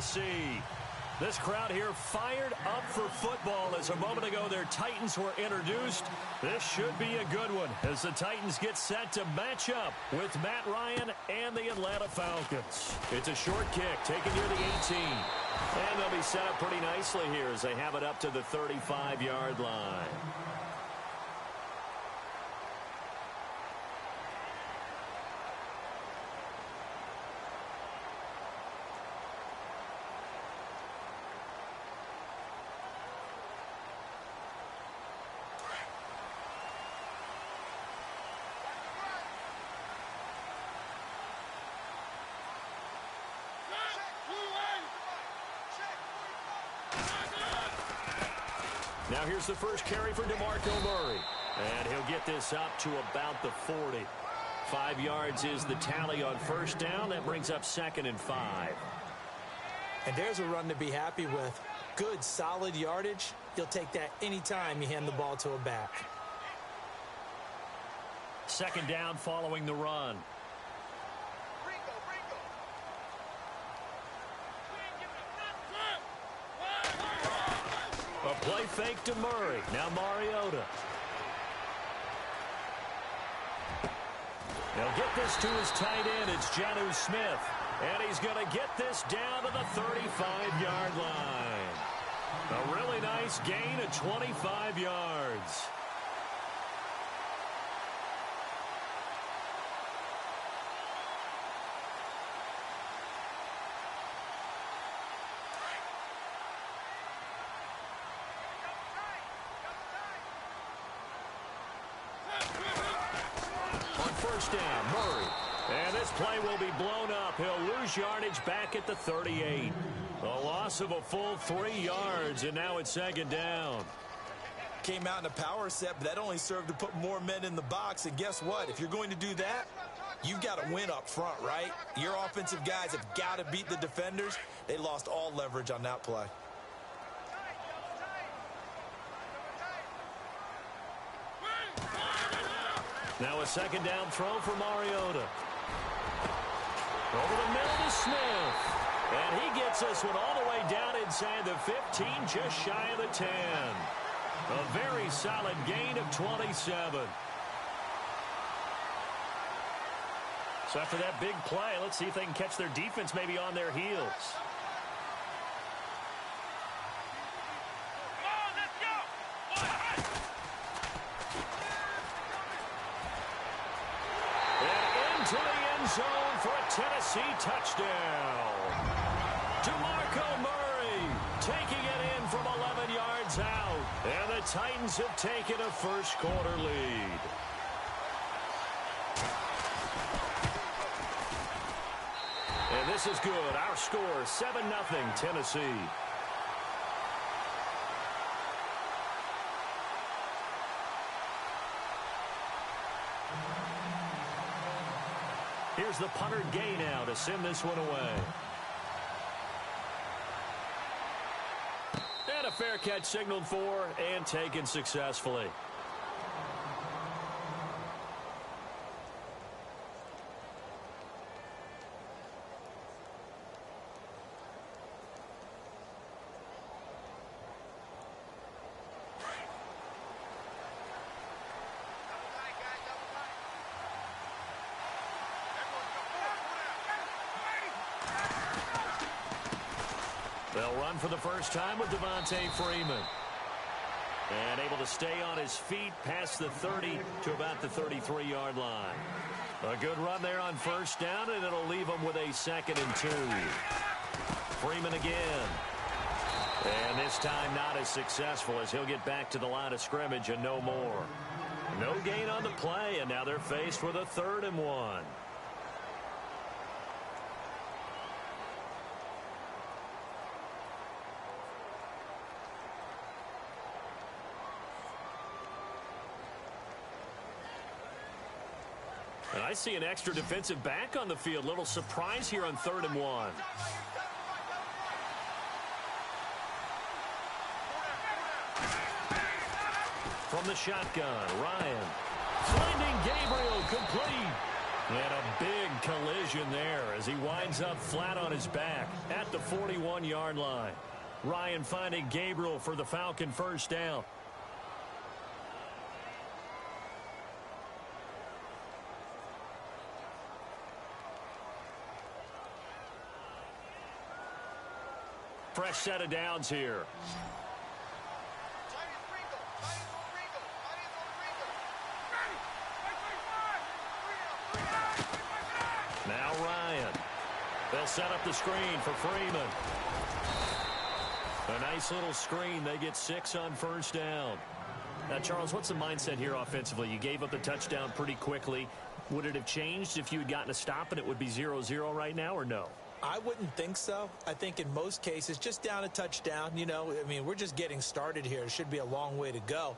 Tennessee. This crowd here fired up for football as a moment ago their Titans were introduced. This should be a good one as the Titans get set to match up with Matt Ryan and the Atlanta Falcons. It's a short kick taken near the 18. And they'll be set up pretty nicely here as they have it up to the 35-yard line. Now here's the first carry for DeMarco Murray. And he'll get this up to about the 40. 5 yards is the tally on first down. That brings up 2nd and 5. And there's a run to be happy with. Good, solid yardage. You'll take that anytime you hand the ball to a back. 2nd down following the run. A play fake to Murray. Now Mariota. He'll get this to his tight end. It's Jonnu Smith. And he's going to get this down to the 35-yard line. A really nice gain of 25 yards. First down, Murray. And this play will be blown up. He'll lose yardage back at the 38. A loss of a full 3 yards, and now it's 2nd down. Came out in a power set, but that only served to put more men in the box. And guess what? If you're going to do that, you've got to win up front, right? Your offensive guys have got to beat the defenders. They lost all leverage on that play. Now a 2nd down throw for Mariota. Over the middle to Smith. And he gets this one all the way down inside the 15, just shy of the 10. A very solid gain of 27. So after that big play, let's see if they can catch their defense maybe on their heels. To the end zone for a Tennessee touchdown. DeMarco Murray taking it in from 11 yards out. And the Titans have taken a first-quarter lead. And this is good. Our score, 7-0 Tennessee. Here's the punter Gay now to send this one away. And a fair catch signaled for and taken successfully. They'll run for the first time with Devontae Freeman. And able to stay on his feet past the 30 to about the 33-yard line. A good run there on first down, and it'll leave him with a 2nd and 2. Freeman again. And this time not as successful as he'll get back to the line of scrimmage and no more. No gain on the play, and now they're faced with a 3rd and 1. And I see an extra defensive back on the field. Little surprise here on 3rd and 1. From the shotgun, Ryan. Finding Gabriel complete. And a big collision there as he winds up flat on his back at the 41-yard line. Ryan finding Gabriel for the Falcon first down. Fresh set of downs here. Now Ryan. They'll set up the screen for Freeman. A nice little screen. They get 6 on first down. Now, Charles, what's the mindset here offensively? You gave up the touchdown pretty quickly. Would it have changed if you had gotten a stop and it would be 0-0 right now, or no? I wouldn't think so. I think in most cases, just down a touchdown, we're just getting started here. It should be a long way to go.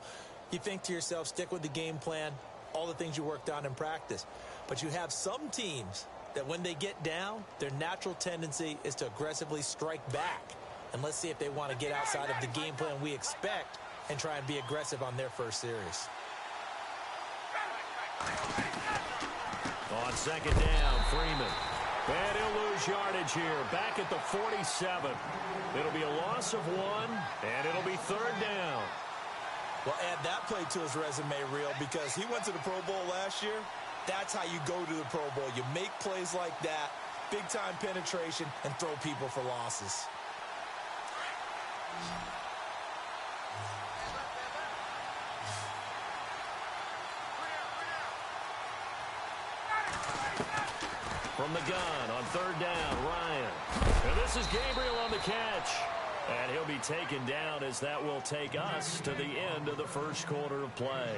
You think to yourself, stick with the game plan, all the things you worked on in practice. But you have some teams that when they get down, their natural tendency is to aggressively strike back. And let's see if they want to get outside of the game plan we expect and try and be aggressive on their first series. On second down, Freeman. And he'll lose yardage here, back at the 47. It'll be a loss of 1, and it'll be third down. Well, add that play to his resume reel because he went to the Pro Bowl last year. That's how you go to the Pro Bowl. You make plays like that, big-time penetration, and throw people for losses. From the gun on third down, Ryan. And this is Gabriel on the catch. And he'll be taken down as that will take us to the end of the first quarter of play.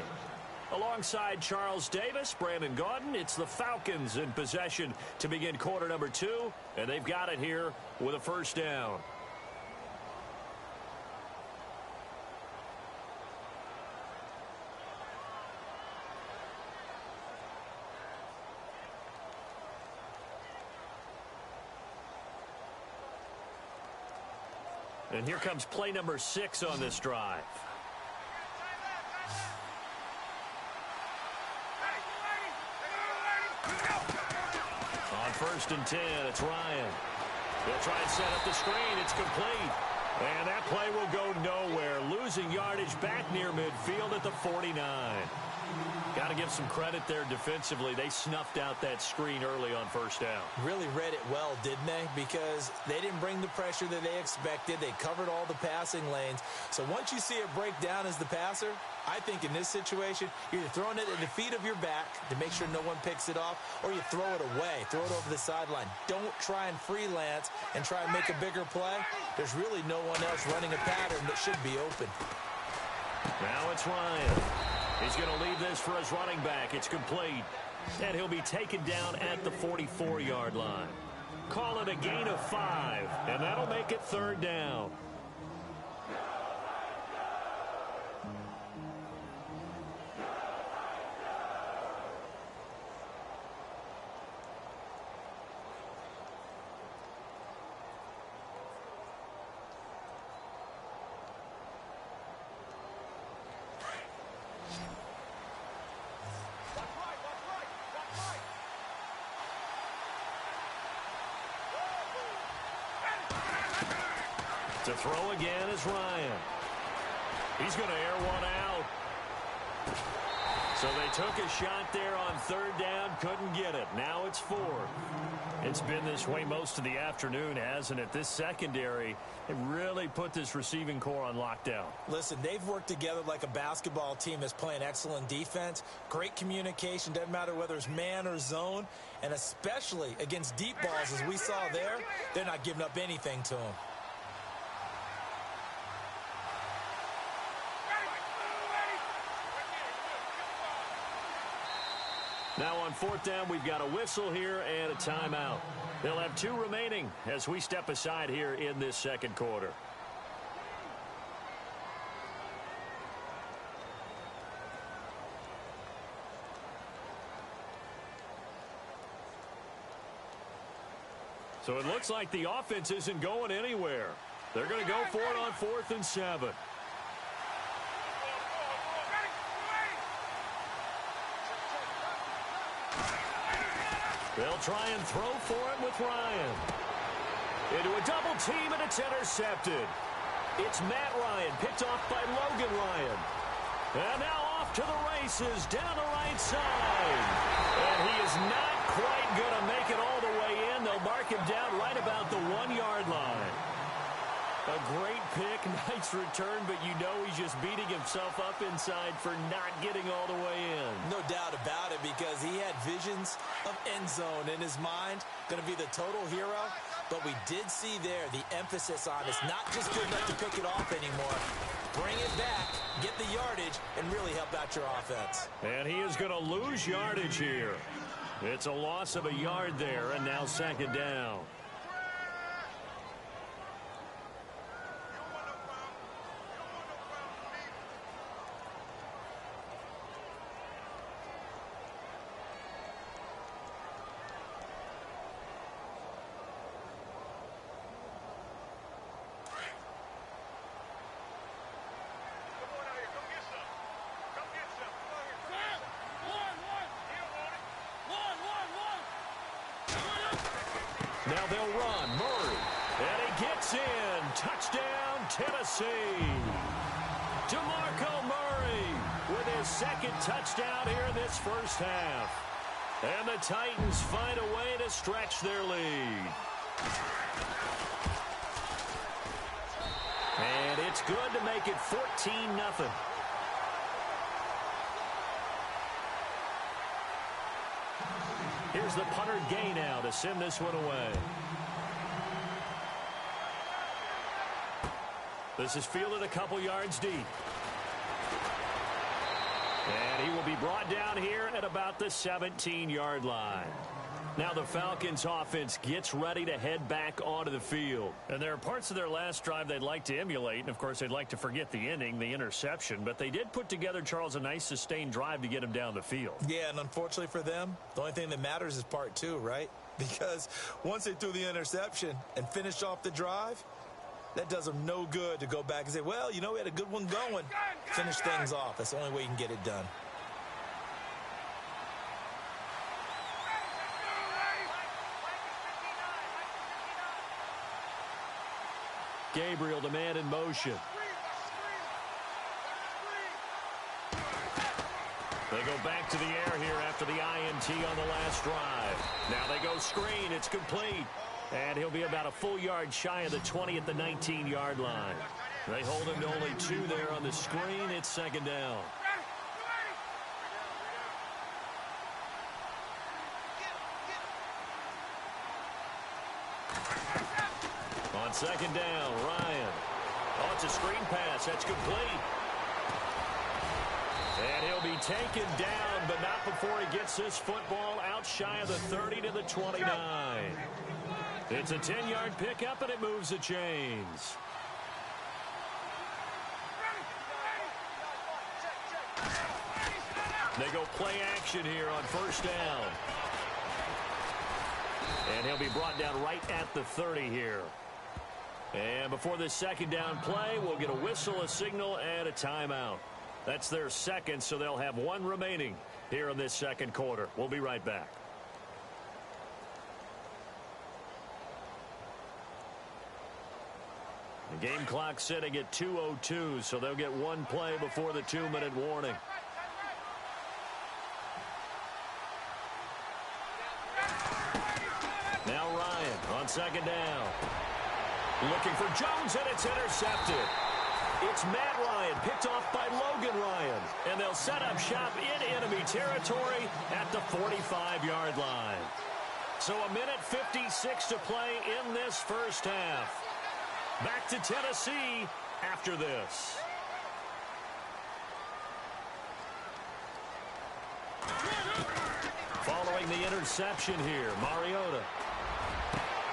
Alongside Charles Davis, Brandon Gaudin, it's the Falcons in possession to begin quarter number 2. And they've got it here with a first down. And here comes play number 6 on this drive. On first and 10, it's Ryan. They'll try and set up the screen. It's complete. And that play will go nowhere. Losing yardage back near midfield at the 49. Got to give some credit there defensively. They snuffed out that screen early on first down. Really read it well, didn't they? Because they didn't bring the pressure that they expected. They covered all the passing lanes. So once you see it break down as the passer, I think in this situation, you're either throwing it at the feet of your back to make sure no one picks it off, or you throw it away, throw it over the sideline. Don't try and freelance and try and make a bigger play. There's really no one else running a pattern that should be open. Now it's Ryan. He's going to leave this for his running back. It's complete. And he'll be taken down at the 44-yard line. Call it a gain of 5, and that'll make it third down. To throw again is Ryan. He's going to air one out. So they took a shot there on third down, couldn't get it. Now it's 4. It's been this way most of the afternoon, hasn't it? This secondary, it really put this receiving core on lockdown. Listen, they've worked together like a basketball team that's playing excellent defense. Great communication, doesn't matter whether it's man or zone. And especially against deep balls, as we saw there, they're not giving up anything to them. Now on fourth down, we've got a whistle here and a timeout. They'll have 2 remaining as we step aside here in this second quarter. So it looks like the offense isn't going anywhere. They're going to go for it on 4th and 7. They'll try and throw for it with Ryan. Into a double team, and it's intercepted. It's Matt Ryan, picked off by Logan Ryan. And now off to the races, down the right side. And he is not quite going to make it all the way in. They'll mark him down right about the 1-yard line. A great pick, nice return, but you know he's just beating himself up inside for not getting all the way in. No doubt about it, because he had visions of end zone in his mind. Going to be the total hero. But we did see there the emphasis on it's not just good enough to pick it off anymore. Bring it back, get the yardage, and really help out your offense. And he is going to lose yardage here. It's a loss of a yard there, and now second down. Now they'll run. Murray. And he gets in. Touchdown, Tennessee. DeMarco Murray with his second touchdown here in this first half. And the Titans find a way to stretch their lead. And it's good to make it 14-0. Here's the punter Gay now to send this one away. This is fielded a couple yards deep. And he will be brought down here at about the 17-yard line. Now the Falcons offense gets ready to head back onto the field. And there are parts of their last drive they'd like to emulate. And, of course, they'd like to forget the inning, the interception. But they did put together, Charles, a nice sustained drive to get him down the field. Yeah, and unfortunately for them, the only thing that matters is part two, right? Because once they threw the interception and finished off the drive, that does them no good to go back and say, well, you know, we had a good one going. Finish things off. That's the only way you can get it done. Gabriel, the man in motion. They go back to the air here after the INT on the last drive. Now they go screen. It's complete. And he'll be about a full yard shy of the 20 at the 19-yard line. They hold him to only 2 there on the screen. It's second down. On second down, Ryan. Oh, it's a screen pass. That's complete. And he'll be taken down, but not before he gets this football out shy of the 30 to the 29. It's a 10-yard pickup, and it moves the chains. They go play action here on first down. And he'll be brought down right at the 30 here. And before this second down play, we'll get a whistle, a signal, and a timeout. That's their second, so they'll have 1 remaining here in this second quarter. We'll be right back. The game clock sitting at 2:02, so they'll get 1 play before the 2-minute warning. Now Ryan on second down. Looking for Jones, and it's intercepted. It's Matt Ryan, picked off by Logan Ryan. And they'll set up shop in enemy territory at the 45-yard line. So 1:56 to play in this first half. Back to Tennessee after this. Following the interception here, Mariota.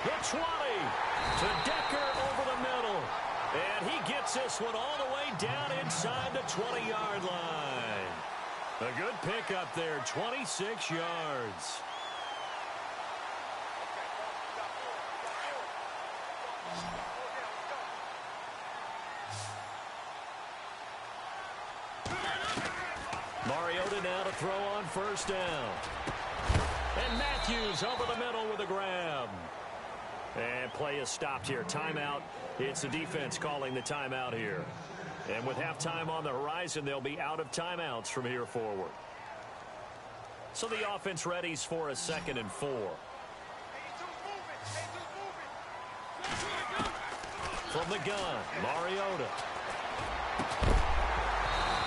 The 20 to Decker over the middle. And he gets this one all the way down inside the 20-yard line. A good pickup there, 26 yards. Mariota now to throw on first down. And Matthews over the middle with a grab. And play is stopped here. Timeout. It's the defense calling the timeout here. And with halftime on the horizon, they'll be out of timeouts from here forward. So the offense readies for a 2nd and 4. From the gun, Mariota.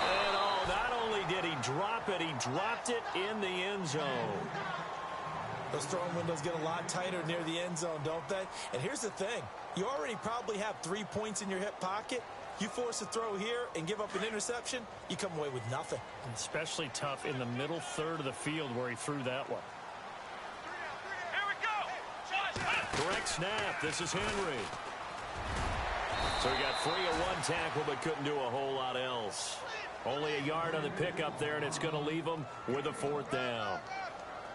And not only did he drop it, he dropped it in the end zone. Those throwing windows get a lot tighter near the end zone, don't they? And here's the thing. You already probably have 3 points in your hip pocket. You force a throw here and give up an interception, you come away with nothing. Especially tough in the middle third of the field where he threw that one. Correct snap. This is Henry. So he got free of one tackle but couldn't do a whole lot else. Only a yard on the pickup there, and it's going to leave him with a 4th down.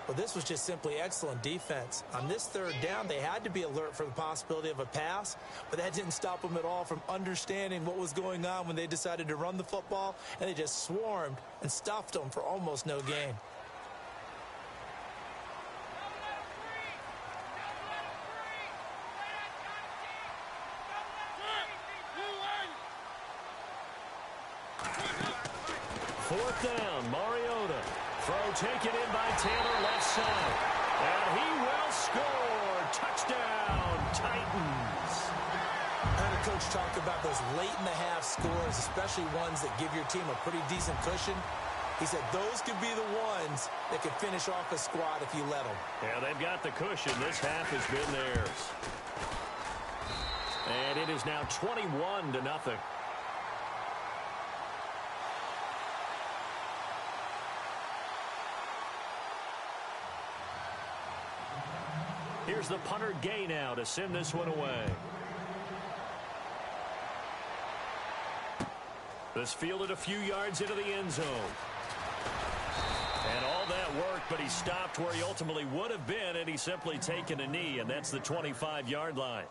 Well, this was just simply excellent defense. On this 3rd down, they had to be alert for the possibility of a pass, but that didn't stop them at all from understanding what was going on when they decided to run the football, and they just swarmed and stuffed them for almost no gain. Fourth down, Mariota. Throw taken in by Taylor, left side. And he will score. Touchdown, Titans. I heard a coach talk about those late-in-the-half scores, especially ones that give your team a pretty decent cushion. He said those could be the ones that could finish off a squad if you let them. Yeah, they've got the cushion. This half has been theirs. And it is now 21-0. Here's the punter Gay now to send this one away. This fielded a few yards into the end zone. And all that worked, but he stopped where he ultimately would have been, and he's simply taken a knee, and that's the 25-yard line.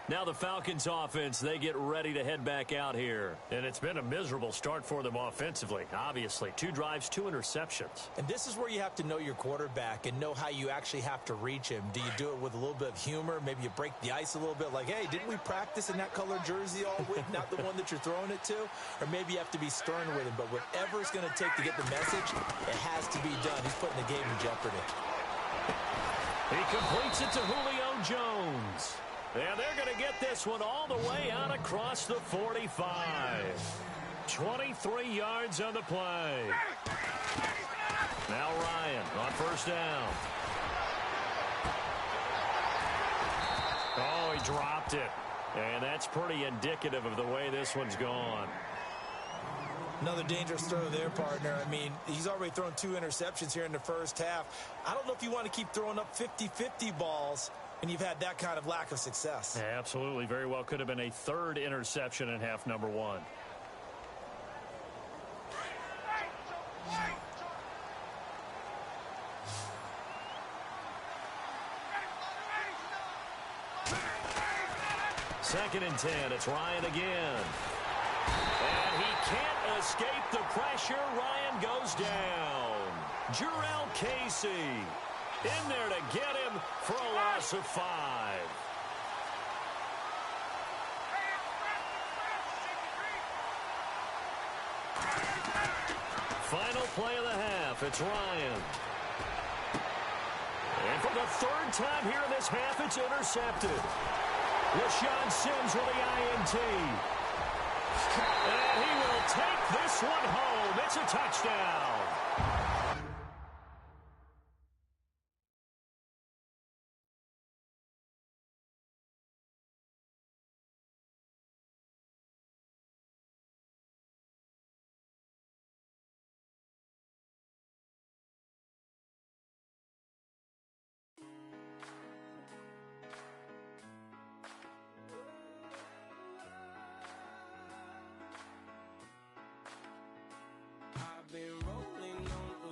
Now the Falcons offense, they get ready to head back out here. And it's been a miserable start for them offensively, obviously. 2 drives, 2 interceptions. And this is where you have to know your quarterback and know how you actually have to reach him. Do you do it with a little bit of humor? Maybe you break the ice a little bit like, hey, didn't we practice in that color jersey all week, not the one that you're throwing it to? Or maybe you have to be stern with him. But whatever it's going to take to get the message, it has to be done. He's putting the game in jeopardy. He completes it to Julio Jones. And they're going to get this one all the way out across the 45. 23 yards on the play. Now Ryan on first down. Oh, he dropped it. And that's pretty indicative of the way this one's gone. Another dangerous throw there, partner. I mean, he's already thrown 2 interceptions here in the first half. I don't know if you want to keep throwing up 50-50 balls and you've had that kind of lack of success. Yeah, absolutely. Very well could have been a 3rd interception in half number 1. Second and 10. It's Ryan again. And he can't escape the pressure. Ryan goes down. Jarrell Casey in there to get him for a loss of 5. Final play of the half. It's Ryan. And for the 3rd time here in this half, it's intercepted. LaShawn Sims with the INT. And he will take this one home. It's a touchdown. Been rolling on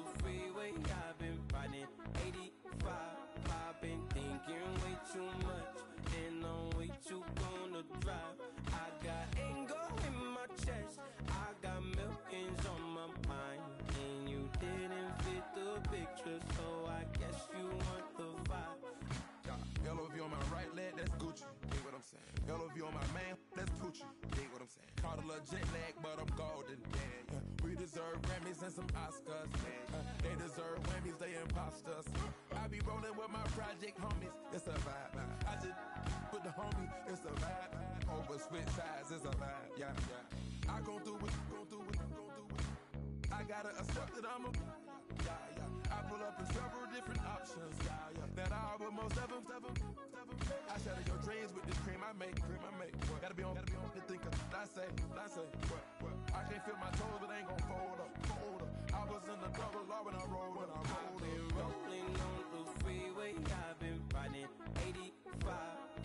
Gucci. Dig what I'm saying? Caught a little jet lag, but I'm golden. Yeah. We deserve Grammys and some Oscars. They deserve Whammies, they imposters. I be rolling with my project homies. It's a vibe. I just with the homie. It's a vibe. Over switch sides. It's a vibe. Yeah. I gon' do it. I gotta accept that I'm a. I pull up in several different options. That album most of them. I shatter your dreams with this cream I make. Gotta be on the thinker. I say. What? I can't feel my toes, but ain't gon' fold up. I was in the double law when I rolled. I've been rolling on the freeway. I've been riding 85.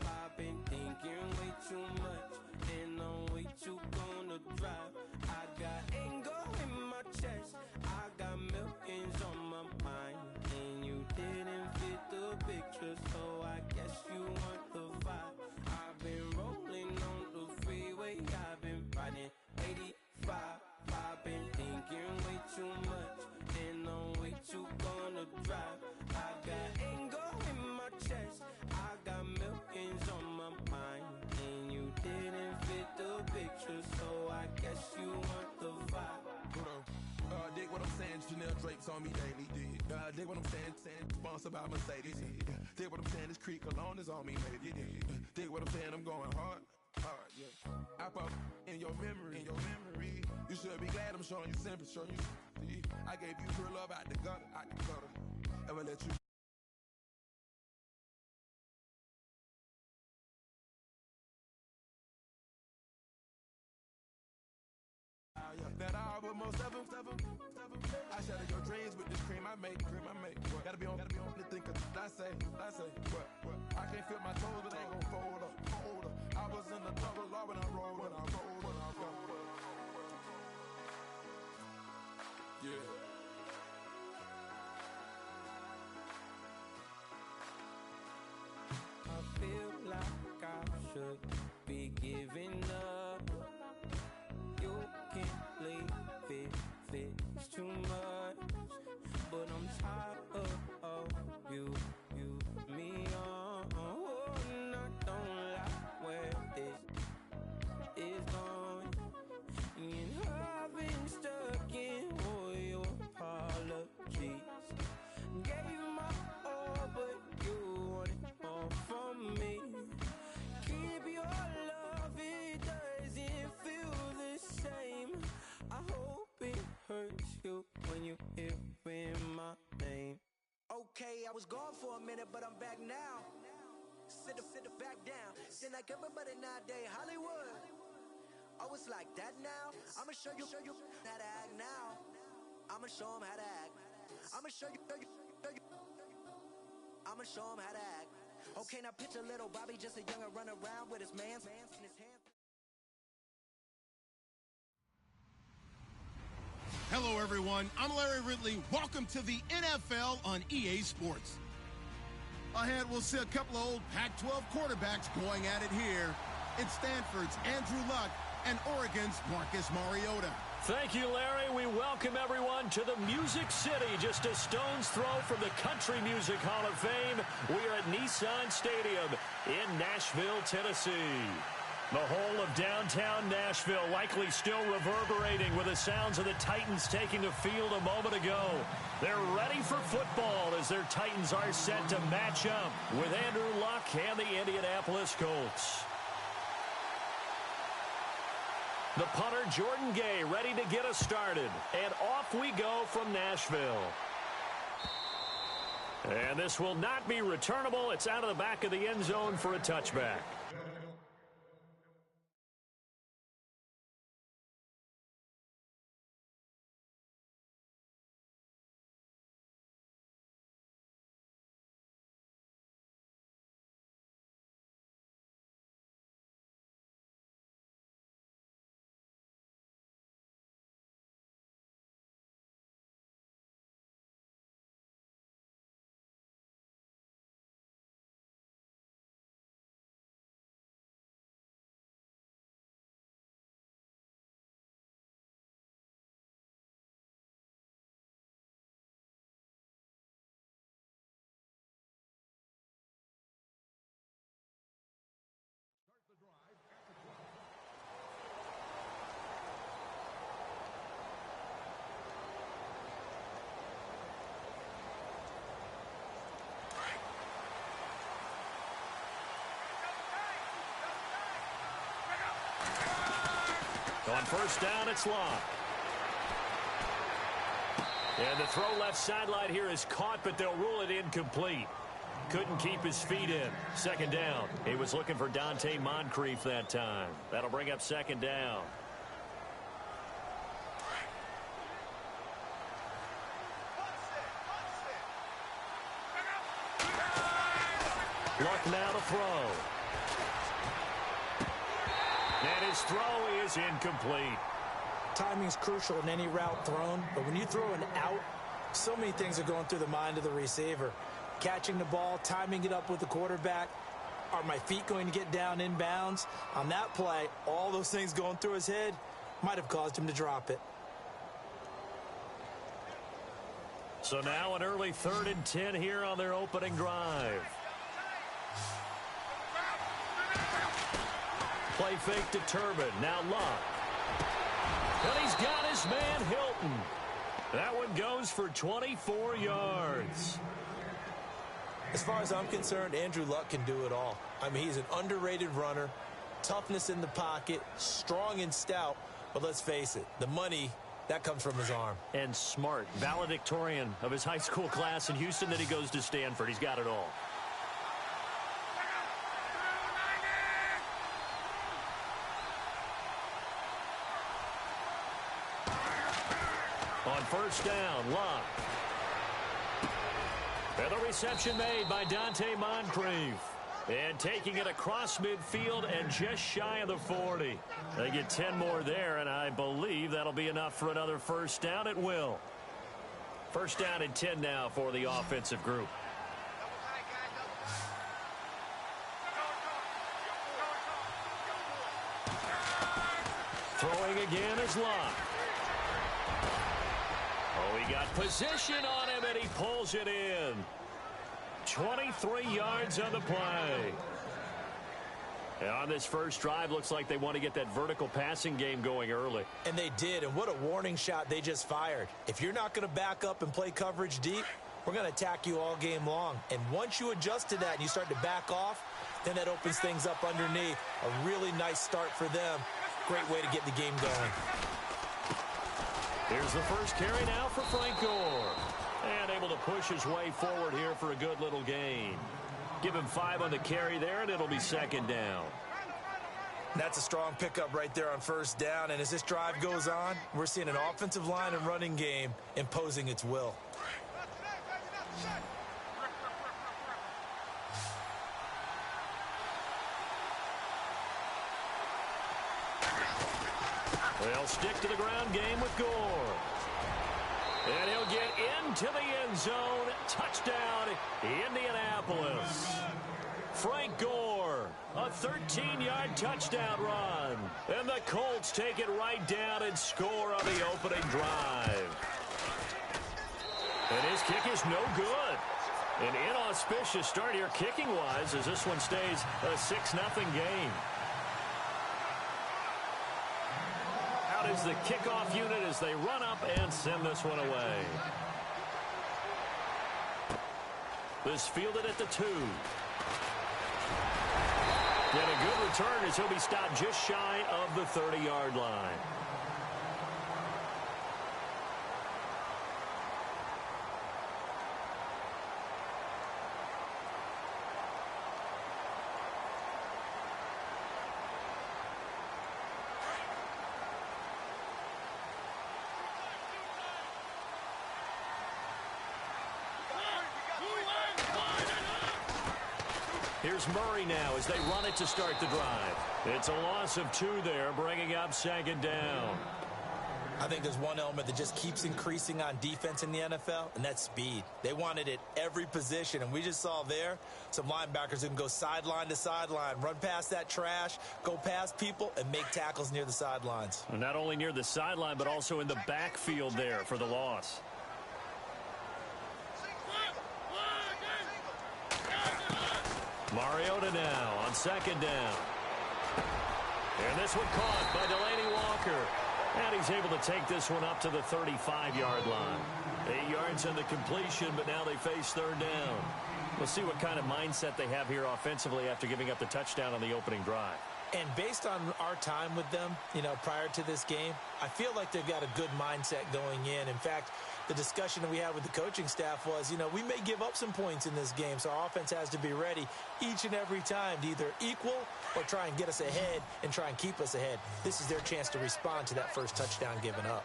I've been thinking way too much, and I'm way too gonna drive. I got anger in my chest. I got millions on my mind, and you didn't fit the picture, so I guess you want the vibe. I've been rolling on the freeway. I've been riding 85. I've been thinking way too much, and I'm way too gonna drive. I got anger in my chest. I got millions on my mind, and you didn't fit the picture, so I guess you want the vibe. Dig what I'm saying, Chanel drapes on me daily. Dig what I'm saying, sponsored by Mercedes. Dig what I'm saying, this Creek Cologne is on me, baby. Dig what I'm saying, I'm going hard, yeah. I pop in your memory. You should be glad I'm showing you sympathy. I gave you pure love out the gutter. Ever let you. That album most of them. I shatter your dreams with this cream I make. Gotta be on the thinker. I say. What? I can't feel my toes, but ain't gon' fold up. I was in the double law when I rolled. Yeah. I feel like I should be giving up. You can't leave it's too much. But I'm tired of you, me on. And I don't like where this is going. And I've been stuck in all your apologies. Gave my all, but you want it all from me. Keep your love, it doesn't feel the same. I hope it hurts you when you hear my name. Okay, I was gone for a minute, but I'm back now. Sit back down. Seem like everybody nowadays Hollywood. Oh, it's like that now. I'ma show you how to act now. I'ma show 'em how to act. I'ma show you. I'ma show 'em how to act. Okay, now picture little Bobby, just a younger run around with his man's in his hand. Hello, everyone. I'm Larry Ridley. Welcome to the NFL on EA Sports. Ahead, we'll see a couple of old Pac-12 quarterbacks going at it here. It's Stanford's Andrew Luck and Oregon's Marcus Mariota. Thank you, Larry. We welcome everyone to the Music City, just a stone's throw from the Country Music Hall of Fame. We are at Nissan Stadium in Nashville, Tennessee. The whole of downtown Nashville likely still reverberating with the sounds of the Titans taking the field a moment ago. They're ready for football as their Titans are set to match up with Andrew Luck and the Indianapolis Colts. The punter, Jordan Gay, ready to get us started. And off we go from Nashville. And this will not be returnable. It's out of the back of the end zone for a touchback. On first down, it's Locke. And the throw left sideline here is caught, but they'll rule it incomplete. Couldn't keep his feet in. Second down. He was looking for Dante Moncrief that time. That'll bring up second down. Luck now to throw. And his throw is incomplete. Timing's crucial in any route thrown, but when you throw an out, so many things are going through the mind of the receiver. Catching the ball, timing it up with the quarterback. Are my feet going to get down inbounds? On that play, all those things going through his head might have caused him to drop it. So now an early 3rd and 10 here on their opening drive. Play fake determined. Now Luck. And he's got his man Hilton. That one goes for 24 yards. As far as I'm concerned, Andrew Luck can do it all. I mean, he's an underrated runner, toughness in the pocket, strong and stout, but let's face it, the money, that comes from his arm. And smart, valedictorian of his high school class in Houston, then he goes to Stanford. He's got it all. On first down, Luck. And the reception made by Dante Moncrief. And taking it across midfield and just shy of the 40. They get 10 more there, and I believe that'll be enough for another first down. It will. First down and 10 now for the offensive group. Throwing again is Luck. Oh, he got position on him, and he pulls it in. 23 yards on the play. And on this first drive, looks like they want to get that vertical passing game going early. And they did, and what a warning shot they just fired. If you're not going to back up and play coverage deep, we're going to attack you all game long. And once you adjust to that and you start to back off, then that opens things up underneath. A really nice start for them. Great way to get the game going. Here's the first carry now for Frank Gore. And able to push his way forward here for a good little gain. Give him 5 on the carry there, and it'll be second down. That's a strong pickup right there on first down. And as this drive goes on, we're seeing an offensive line and running game imposing its will. They'll stick to the ground game with Gore. And he'll get into the end zone. Touchdown, Indianapolis. Frank Gore, a 13-yard touchdown run. And the Colts take it right down and score on the opening drive. And his kick is no good. An inauspicious start here kicking-wise as this one stays a 6-0 game. Out is the kickoff unit as they run up and send this one away. This fielded at the 2. And a good return as he'll be stopped just shy of the 30-yard line. Here's Murray now as they run it to start the drive. It's a loss of 2 there, bringing up second down. I think there's one element that just keeps increasing on defense in the NFL, and that's speed. They want it at every position, and we just saw there some linebackers who can go sideline to sideline, run past that trash, go past people, and make tackles near the sidelines. And not only near the sideline, but also in the backfield there for the loss. Mariota now on second down. And this one caught by Delaney Walker. And he's able to take this one up to the 35-yard line. 8 yards on the completion, but now they face third down. We'll see what kind of mindset they have here offensively after giving up the touchdown on the opening drive. And based on our time with them, prior to this game, I feel like they've got a good mindset going in. In fact, the discussion that we had with the coaching staff was, we may give up some points in this game, so our offense has to be ready each and every time to either equal or try and get us ahead and try and keep us ahead. This is their chance to respond to that first touchdown given up.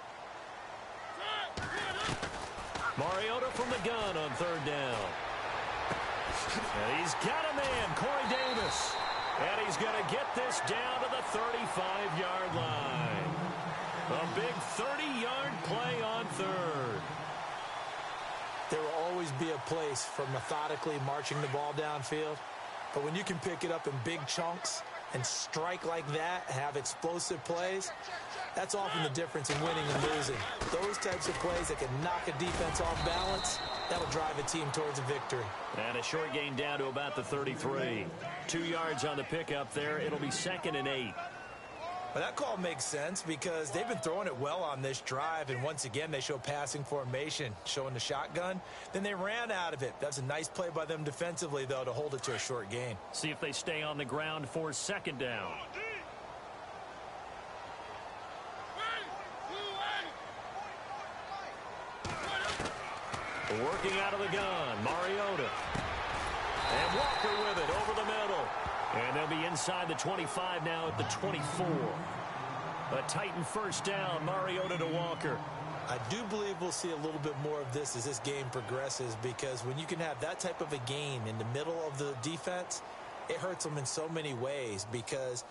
Mariota from the gun on third down. And he's got a man, Corey Davis. And he's going to get this down to the 35-yard line. A big 30-yard play on third. There will always be a place for methodically marching the ball downfield. But when you can pick it up in big chunks and strike like that, have explosive plays, that's often the difference in winning and losing. Those types of plays that can knock a defense off balance, that'll drive a team towards a victory. And a short gain down to about the 33. 2 yards on the pickup there. It'll be 2nd and 8. Well, that call makes sense because they've been throwing it well on this drive, and once again they show passing formation, showing the shotgun. Then they ran out of it. That's a nice play by them defensively, though, to hold it to a short gain. See if they stay on the ground for 2nd down. Working out of the gun, Mariota. And Walker with it over the middle. And they'll be inside the 25 now at the 24. A Titan first down, Mariota to Walker. I do believe we'll see a little bit more of this as this game progresses, because when you can have that type of a gain in the middle of the defense, it hurts them in so many ways, because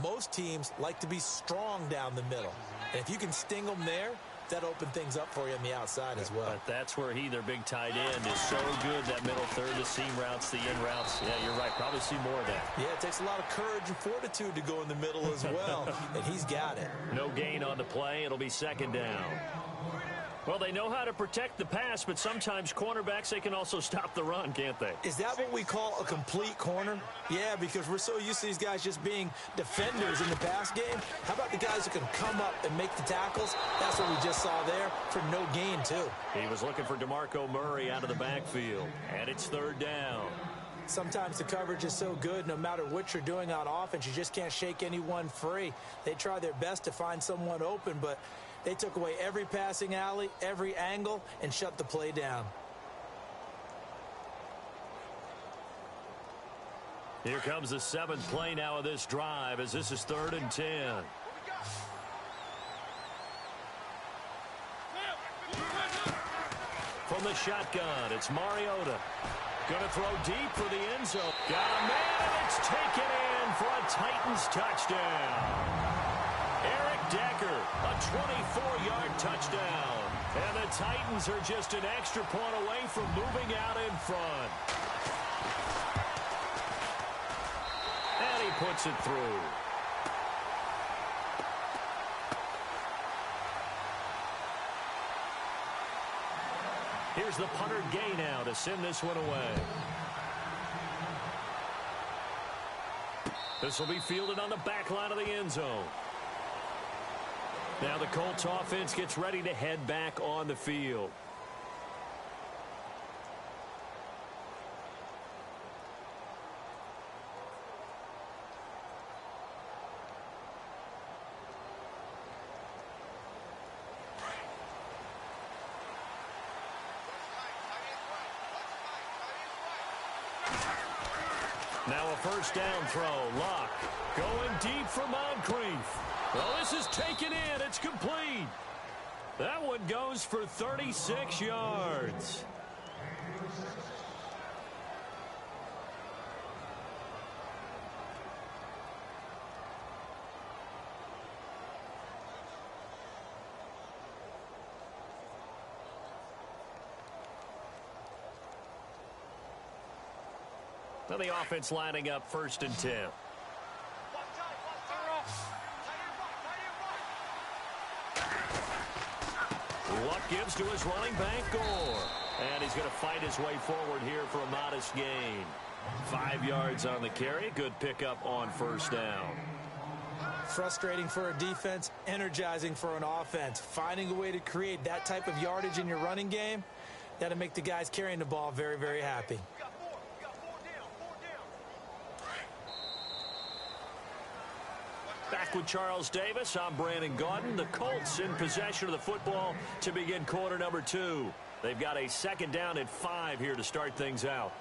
most teams like to be strong down the middle. And if you can sting them there, that open things up for you on the outside as well. But that's where their big tight end, is so good, that middle third, the seam routes, the in routes. Yeah, you're right. Probably see more of that. Yeah, it takes a lot of courage and fortitude to go in the middle as well, and he's got it. No gain on the play. It'll be 2nd down. Well, they know how to protect the pass, but sometimes cornerbacks, they can also stop the run, can't they? Is that what we call a complete corner? Yeah, because we're so used to these guys just being defenders in the pass game. How about the guys who can come up and make the tackles? That's what we just saw there for no gain, too. He was looking for DeMarco Murray out of the backfield, and it's 3rd down. Sometimes the coverage is so good, no matter what you're doing on offense, you just can't shake anyone free. They try their best to find someone open, but they took away every passing alley, every angle, and shut the play down. Here comes the 7th play now of this drive, as this is 3rd and 10. From the shotgun, it's Mariota. Going to throw deep for the end zone. Got a man, and it's taken in for a Titans touchdown. Eric Decker, a 24-yard touchdown. And the Titans are just an extra point away from moving out in front. And he puts it through. Here's the punter Gay now to send this one away. This will be fielded on the back line of the end zone. Now the Colts offense gets ready to head back on the field. Now a first down throw. Locke going deep for Moncrief. Well, this is taken in. It's complete. That one goes for 36 yards. Now the offense lining up 1st and 10. Luck gives to his running back, Gore. And he's going to fight his way forward here for a modest gain. 5 yards on the carry. Good pickup on 1st down. Frustrating for a defense, energizing for an offense. Finding a way to create that type of yardage in your running game, that'll make the guys carrying the ball very, very happy. Back with Charles Davis, I'm Brandon Gaudin. The Colts in possession of the football to begin quarter number 2. They've got a second down at 5 here to start things out.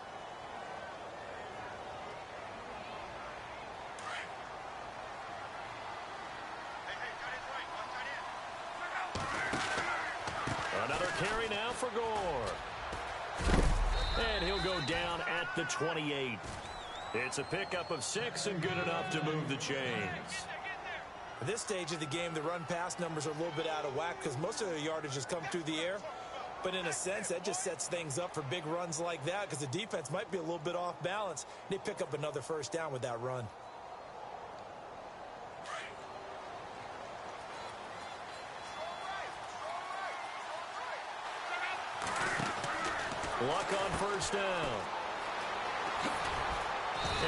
Another carry now for Gore. And he'll go down at the 28. It's a pickup of 6 and good enough to move the chains. At this stage of the game, the run-pass numbers are a little bit out of whack because most of their yardage has come through the air. But in a sense, that just sets things up for big runs like that because the defense might be a little bit off balance. They pick up another first down with that run. Luck on first down.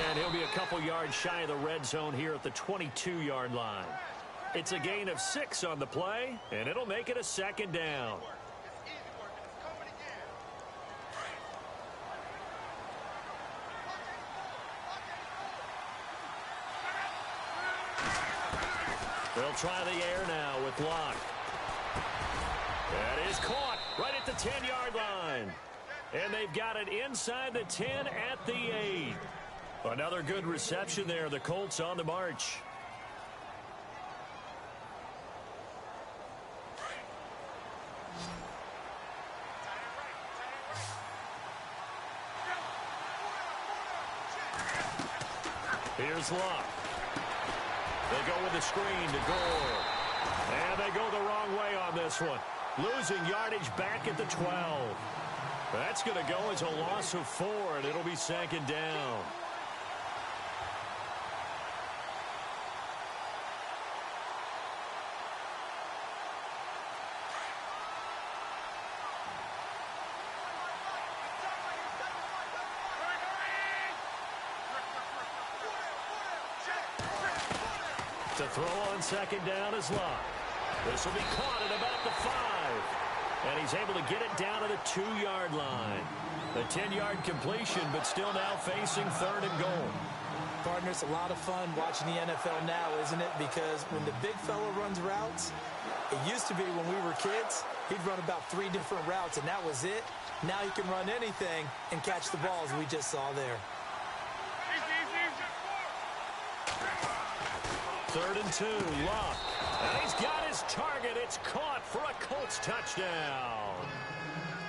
And he'll be a couple yards shy of the red zone here at the 22-yard line. It's a gain of 6 on the play, and it'll make it a second down. They'll try the air now with Locke. That is caught right at the 10-yard line. And they've got it inside the 10 at the 8. Another good reception there. The Colts on the march. Here's Locke. They go with the screen to Gore. And they go the wrong way on this one. Losing yardage back at the 12. That's going to go as a loss of 4, and it'll be second down. To throw on second down is Locke. This will be caught at about the 5. And he's able to get it down to the 2-yard line. The 10-yard completion, but still now facing 3rd and goal. Partner, it's a lot of fun watching the NFL now, isn't it? Because when the big fella runs routes, it used to be when we were kids, he'd run about 3 different routes, and that was it. Now he can run anything and catch the balls we just saw there. 3rd and 2, Locke. And he's got his target. It's caught for a Colts touchdown.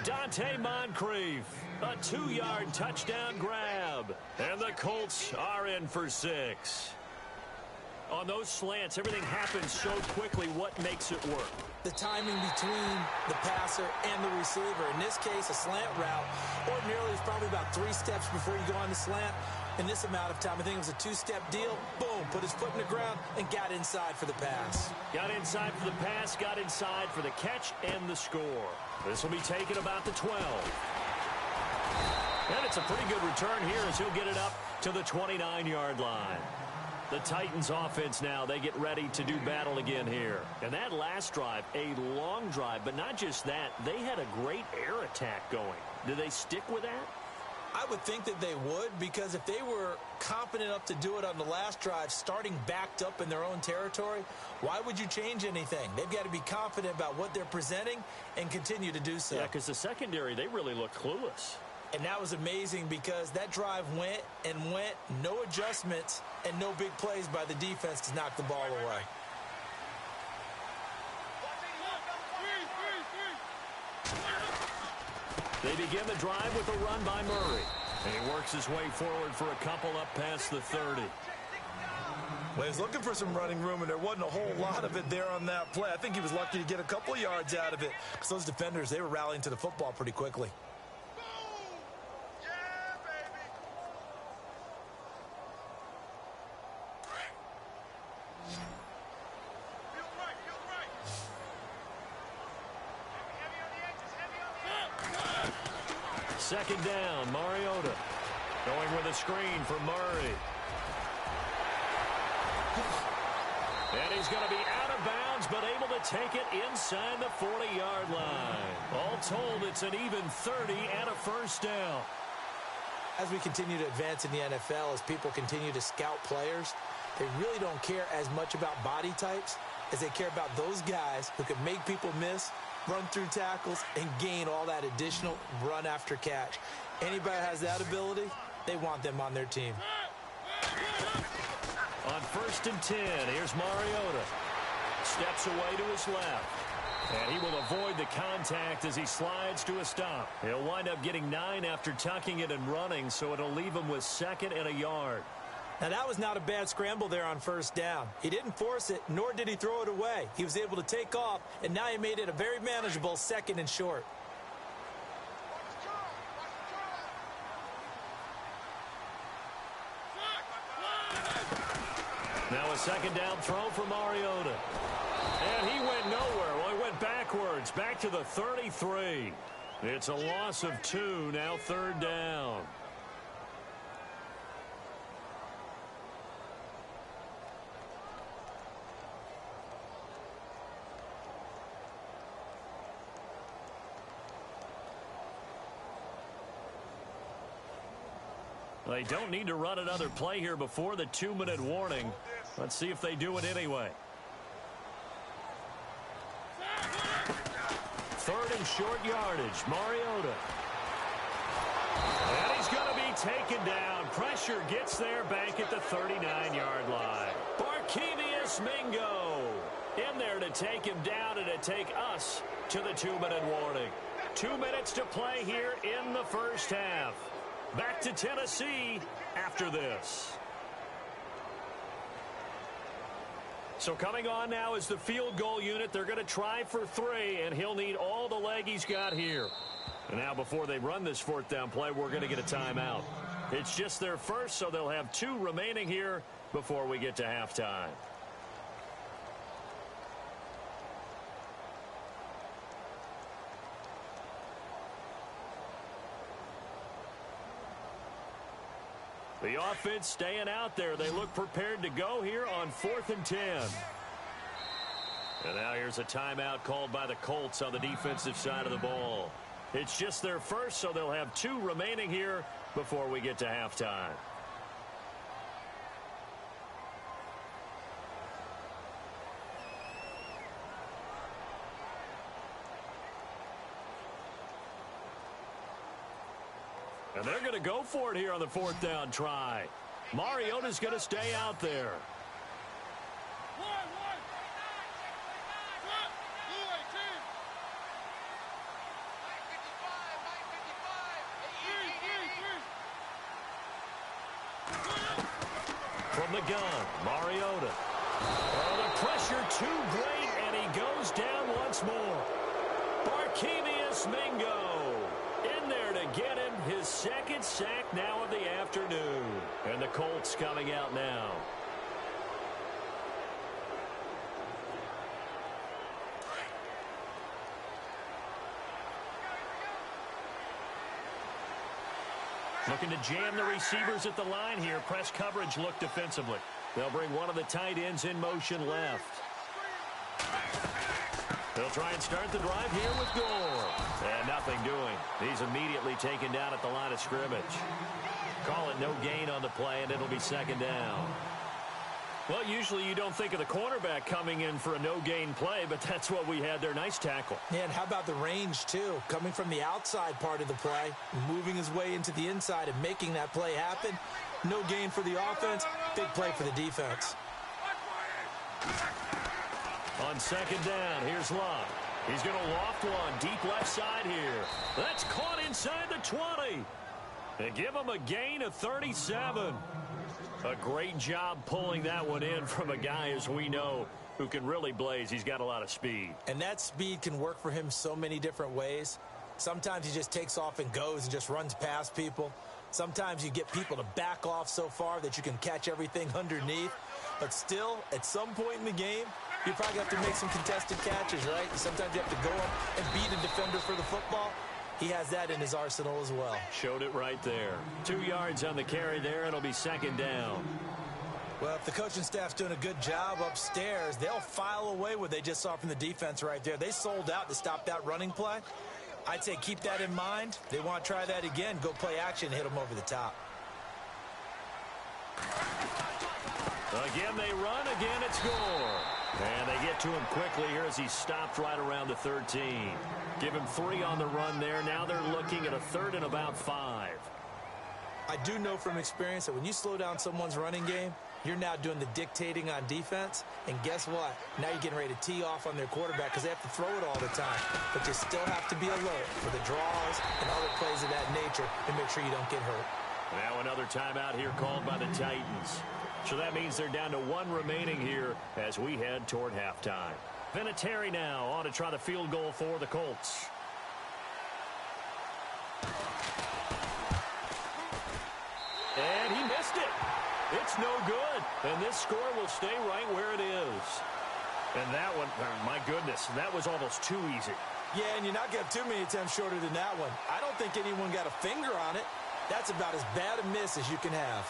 Dante Moncrief, a 2-yard touchdown grab. And the Colts are in for 6. On those slants, everything happens so quickly. What makes it work? The timing between the passer and the receiver. In this case, a slant route. Ordinarily, it's probably about 3 steps before you go on the slant. In this amount of time, I think it was a 2-step deal. Boom, put his foot in the ground and got inside for the pass. Got inside for the pass, got inside for the catch and the score. This will be taken about the 12. And it's a pretty good return here as he'll get it up to the 29-yard line. The Titans offense now, they get ready to do battle again here. And that last drive, a long drive, but not just that, they had a great air attack going. Do they stick with that? I would think that they would, because if they were competent enough to do it on the last drive, starting backed up in their own territory, why would you change anything? They've got to be confident about what they're presenting and continue to do so. Yeah, because the secondary, they really look clueless. And that was amazing because that drive went and went, no adjustments and no big plays by the defense to knock the ball away. They begin the drive with a run by Murray. And he works his way forward for a couple up past the 30. Well, he was looking for some running room, and there wasn't a whole lot of it there on that play. I think he was lucky to get a couple yards out of it because those defenders, they were rallying to the football pretty quickly. Second down, Mariota. Going with a screen for Murray. And he's going to be out of bounds, but able to take it inside the 40-yard line. All told, it's an even 30 and a first down. As we continue to advance in the NFL, as people continue to scout players, They really don't care as much about body types as they care about those guys who can make people miss, run through tackles, and gain all that additional run after catch. Anybody that has that ability, they want them on their team. On 1st and 10, here's Mariota. Steps away to his left. And he will avoid the contact as he slides to a stop. He'll wind up getting 9 after tucking it and running, so it'll leave him with 2nd and a yard. Now, that was not a bad scramble there on 1st down. He didn't force it, nor did he throw it away. He was able to take off, and now he made it a very manageable 2nd and short. Now a 2nd down throw for Mariota. And he went nowhere. Well, he went backwards, back to the 33. It's a loss of 2, now 3rd down. They don't need to run another play here before the 2-minute warning. Let's see if they do it anyway. 3rd and short yardage. Mariota. And he's going to be taken down. Pressure gets there back at the 39-yard line. Barkevius Mingo in there to take him down and to take us to the 2-minute warning. 2 minutes to play here in the 1st half. Back to Tennessee after this. So coming on now is the field goal unit. They're going to try for 3, and he'll need all the leg he's got here. And now before they run this 4th down play, we're going to get a timeout. It's just their first, so they'll have 2 remaining here before we get to halftime. The offense staying out there. They look prepared to go here on 4th and 10. And now here's a timeout called by the Colts on the defensive side of the ball. It's just their first, so they'll have 2 remaining here before we get to halftime. And they're going to go for it here on the 4th down try. Mariota's going to stay out there. From the gun, Mariota. Oh, the pressure too great, and he goes down once more. Barkevius Mingo in there to get him his 2nd sack now of the afternoon. And the Colts coming out now. Looking to jam the receivers at the line here. Press coverage look defensively. They'll bring one of the tight ends in motion left. They'll try and start the drive here with Gore. And nothing doing. He's immediately taken down at the line of scrimmage. Call it no gain on the play, and it'll be 2nd down. Well, usually you don't think of the cornerback coming in for a no-gain play, but that's what we had there. Nice tackle. Yeah, and how about the range, too? Coming from the outside part of the play, moving his way into the inside and making that play happen. No gain for the offense, big play for the defense. On 2nd down, here's Love. He's going to loft one deep left side here. That's caught inside the 20. They give him a gain of 37. A great job pulling that one in from a guy, as we know, who can really blaze. He's got a lot of speed. And that speed can work for him so many different ways. Sometimes he just takes off and goes and just runs past people. Sometimes you get people to back off so far that you can catch everything underneath. But still, at some point in the game, you probably have to make some contested catches, right? Sometimes you have to go up and beat a defender for the football. He has that in his arsenal as well. Showed it right there. 2 yards on the carry there. It'll be 2nd down. Well, if the coaching staff's doing a good job upstairs, they'll file away what they just saw from the defense right there. They sold out to stop that running play. I'd say keep that in mind. They want to try that again. Go play action and hit them over the top. Again, they run. Again, it's Gore. And they get to him quickly here as he stopped right around the 13. Give him 3 on the run there. Now they're looking at a 3rd and about 5. I do know from experience that when you slow down someone's running game, you're now doing the dictating on defense. And guess what? Now you're getting ready to tee off on their quarterback because they have to throw it all the time. But you still have to be alert for the draws and other plays of that nature and make sure you don't get hurt. Now another timeout here called by the Titans. So that means they're down to 1 remaining here as we head toward halftime. Vinatieri now on to try the field goal for the Colts. And he missed it. It's no good. And this score will stay right where it is. And that one, my goodness, that was almost too easy. Yeah, and you're not going to have too many attempts shorter than that one. I don't think anyone got a finger on it. That's about as bad a miss as you can have.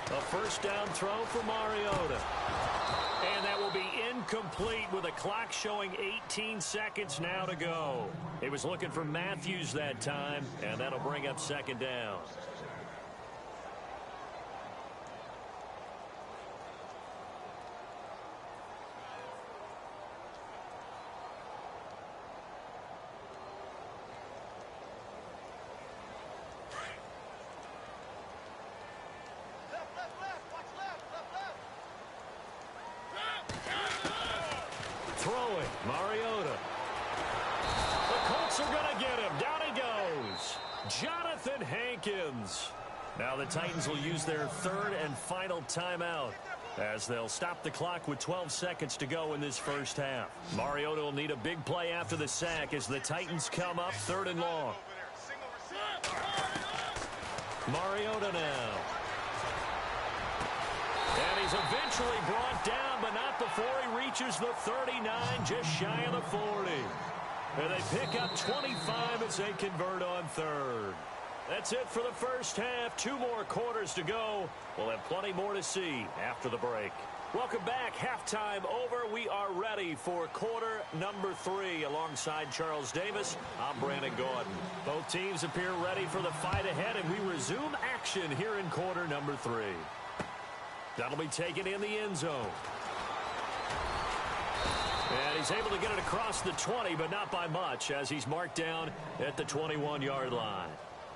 A first down throw for Mariota. And that will be incomplete with a clock showing 18 seconds now to go. He was looking for Matthews that time, and that'll bring up 2nd down. Throwing, Mariota. The Colts are going to get him. Down he goes. Jonathan Hankins. Now the Titans will use their 3rd and final timeout as they'll stop the clock with 12 seconds to go in this first half. Mariota will need a big play after the sack as the Titans come up 3rd and long. Mariota now. And he's eventually brought down, but not before he reaches the 39, just shy of the 40. And they pick up 25 as they convert on 3rd. That's it for the first half. 2 more quarters to go. We'll have plenty more to see after the break. Welcome back. Halftime over. We are ready for quarter number 3. Alongside Charles Davis, I'm Brandon Gordon. Both teams appear ready for the fight ahead, and we resume action here in quarter number 3. That'll be taken in the end zone. And he's able to get it across the 20, but not by much, as he's marked down at the 21-yard line.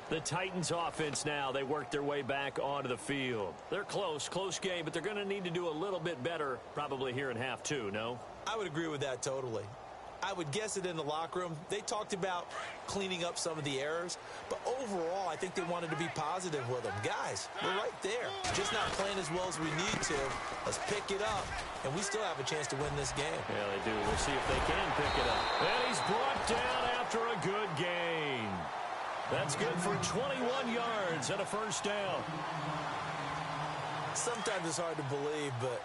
The Titans offense now, they work their way back onto the field. They're close game, but they're going to need to do a little bit better probably here in half 2, no? I would agree with that totally. I would guess it in the locker room. They talked about cleaning up some of the errors, but overall, I think they wanted to be positive with them. Guys, we're right there. Just not playing as well as we need to. Let's pick it up, and we still have a chance to win this game. Yeah, they do. We'll see if they can pick it up. And he's brought down after a good gain. That's good for 21 yards and a first down. Sometimes it's hard to believe, but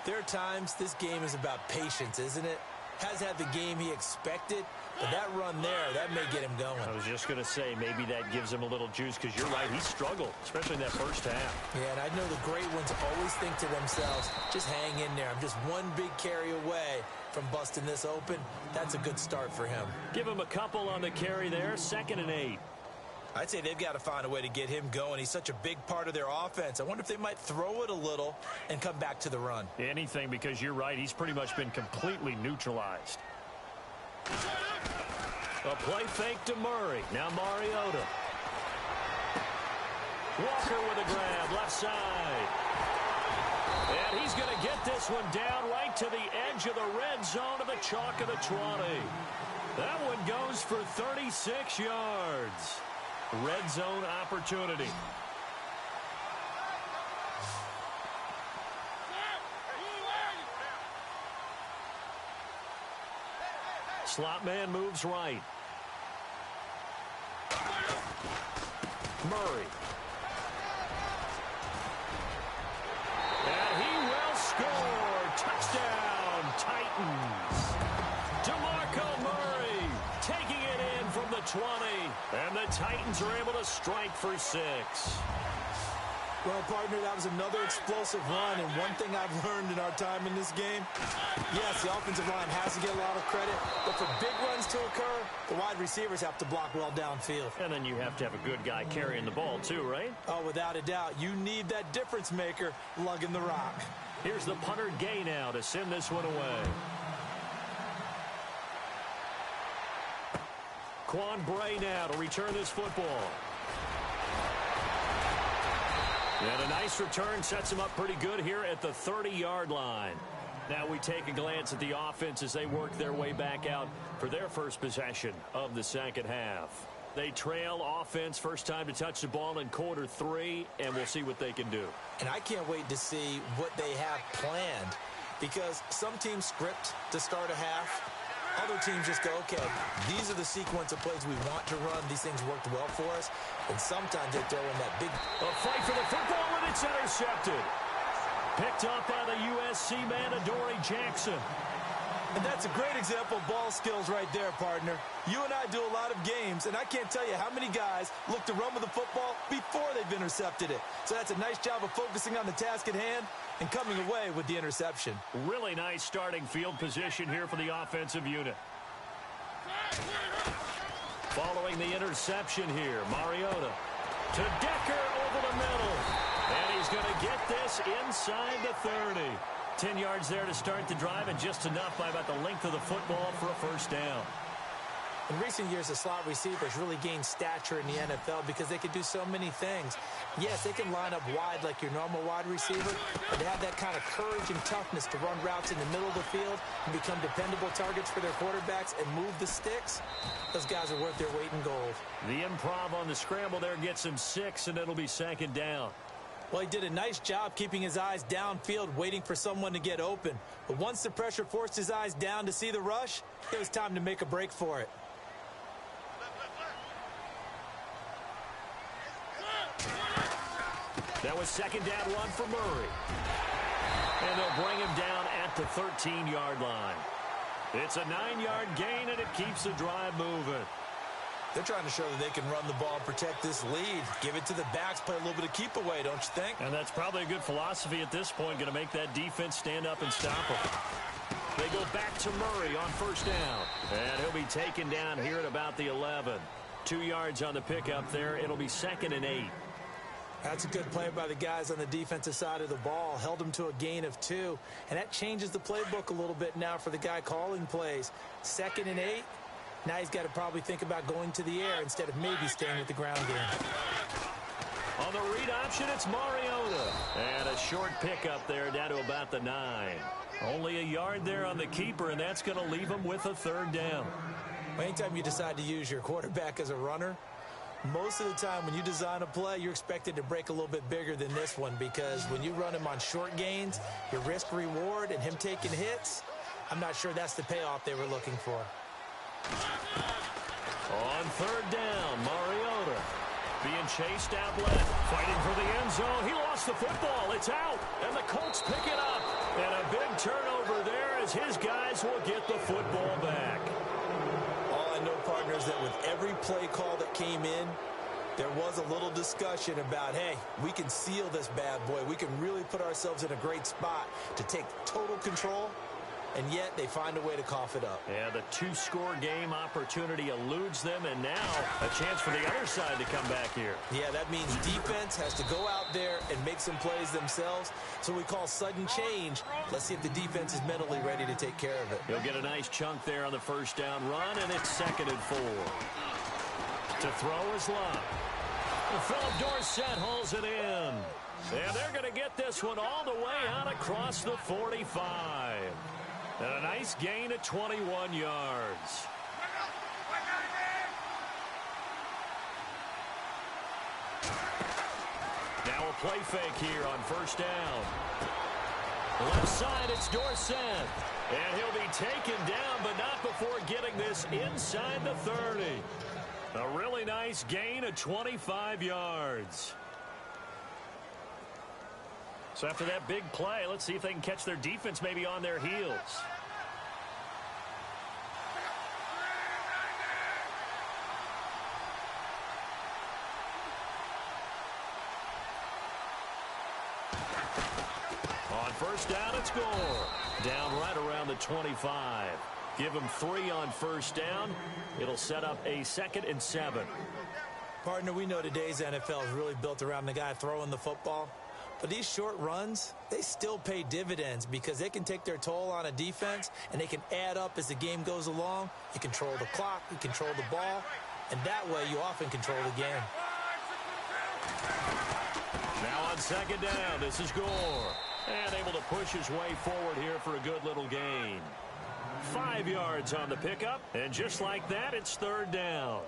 there are times this game is about patience, isn't it? Has had the game he expected, but that run there, that may get him going. I was just going to say, maybe that gives him a little juice, because you're right, he struggled, especially in that first half. Yeah, and I know the great ones always think to themselves, just hang in there. I'm just one big carry away from busting this open. That's a good start for him. Give him a couple on the carry there, 2nd and 8. I'd say they've got to find a way to get him going. He's such a big part of their offense. I wonder if they might throw it a little and come back to the run. Anything, because you're right. He's pretty much been completely neutralized. A play fake to Murray. Now Mariota. Walker with a grab, left side. And he's going to get this one down right to the edge of the red zone of the chalk of the 20. That one goes for 36 yards. Red zone opportunity. Slot man moves right. Murray. And he will score. Touchdown, Titans. DeMarco Murray taking it in from the 20. And the Titans are able to strike for 6. Well, partner, that was another explosive run, and one thing I've learned in our time in this game, yes, the offensive line has to get a lot of credit, but for big runs to occur, the wide receivers have to block well downfield. And then you have to have a good guy carrying the ball too, right? Oh, without a doubt. You need that difference maker lugging the rock. Here's the punter Gay now to send this one away. Quan Bray now to return this football. And a nice return sets him up pretty good here at the 30-yard line. Now we take a glance at the offense as they work their way back out for their first possession of the second half. They trail offense first time to touch the ball in quarter 3, and we'll see what they can do. And I can't wait to see what they have planned, because some teams script to start a half. Other teams just go, okay, these are the sequence of plays we want to run. These things worked well for us. And sometimes they throw in that big... A fight for the football, and it's intercepted. Picked up by the USC man, Adoree Jackson. And that's a great example of ball skills right there, partner. You and I do a lot of games, and I can't tell you how many guys look to run with the football before they've intercepted it. So that's a nice job of focusing on the task at hand and coming away with the interception. Really nice starting field position here for the offensive unit. Following the interception here, Mariota to Decker over the middle. And he's going to get this inside the 30. 10 yards there to start the drive, and just enough by about the length of the football for a first down. In recent years, the slot receivers really gained stature in the NFL because they can do so many things. Yes, they can line up wide like your normal wide receiver, but they have that kind of courage and toughness to run routes in the middle of the field and become dependable targets for their quarterbacks and move the sticks. Those guys are worth their weight in gold. The improv on the scramble there gets him 6, and it'll be second down. Well, he did a nice job keeping his eyes downfield, waiting for someone to get open. But once the pressure forced his eyes down to see the rush, it was time to make a break for it. That was second down run for Murray. And they'll bring him down at the 13-yard line. It's a 9-yard gain, and it keeps the drive moving. They're trying to show that they can run the ball and protect this lead. Give it to the backs, play a little bit of keep away, don't you think? And that's probably a good philosophy at this point, going to make that defense stand up and stop them. They go back to Murray on first down. And he'll be taken down here at about the 11. 2 yards on the pickup there. It'll be 2nd and 8. That's a good play by the guys on the defensive side of the ball. Held them to a gain of 2. And that changes the playbook a little bit now for the guy calling plays. 2nd and 8. Now he's got to probably think about going to the air instead of maybe staying with the ground game. On the read option, it's Mariota. And a short pickup there down to about the 9. Only a yard there on the keeper, and that's going to leave him with a third down. Anytime you decide to use your quarterback as a runner, most of the time when you design a play, you're expected to break a little bit bigger than this one, because when you run him on short gains, your risk-reward and him taking hits, I'm not sure that's the payoff they were looking for. On third down, Mariota being chased out left, fighting for the end zone. He lost the football. It's out, and the Colts pick it up. And a big turnover there as his guys will get the football back. All I know, partner, is that with every play call that came in, there was a little discussion about, hey, we can seal this bad boy. We can really put ourselves in a great spot to take total control. And yet they find a way to cough it up. Yeah, the 2-score game opportunity eludes them, and now a chance for the other side to come back here. Yeah, that means defense has to go out there and make some plays themselves. So we call sudden change. Let's see if the defense is mentally ready to take care of it. He'll get a nice chunk there on the first down run, and it's 2nd and 4. To throw is Love. Philip Dorsett hauls it in. And they're going to get this one all the way out across the 45. And a nice gain at 21 yards. Now a play fake here on first down. Left side, it's Dorsett. And he'll be taken down, but not before getting this inside the 30. A really nice gain of 25 yards. So after that big play, let's see if they can catch their defense maybe on their heels. first down and score. Down right around the 25. Give him 3 on first down. It'll set up a 2nd and 7. Partner, we know today's NFL is really built around the guy throwing the football. But these short runs, they still pay dividends because they can take their toll on a defense and they can add up as the game goes along. You control the clock, you control the ball, and that way you often control the game. Now on 2nd down, this is Gore. And able to push his way forward here for a good little gain. 5 yards on the pickup, and just like that, it's 3rd down.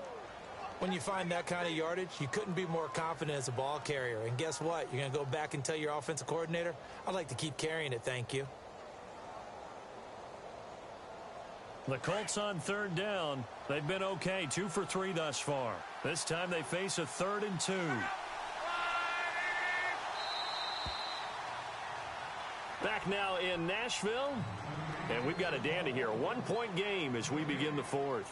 When you find that kind of yardage, you couldn't be more confident as a ball carrier. And guess what? You're going to go back and tell your offensive coordinator, I'd like to keep carrying it, thank you. The Colts on 3rd down. They've been okay, 2 for 3 thus far. This time they face a 3rd and 2. Back now in Nashville. And we've got a dandy here. 1-point game as we begin the 4th.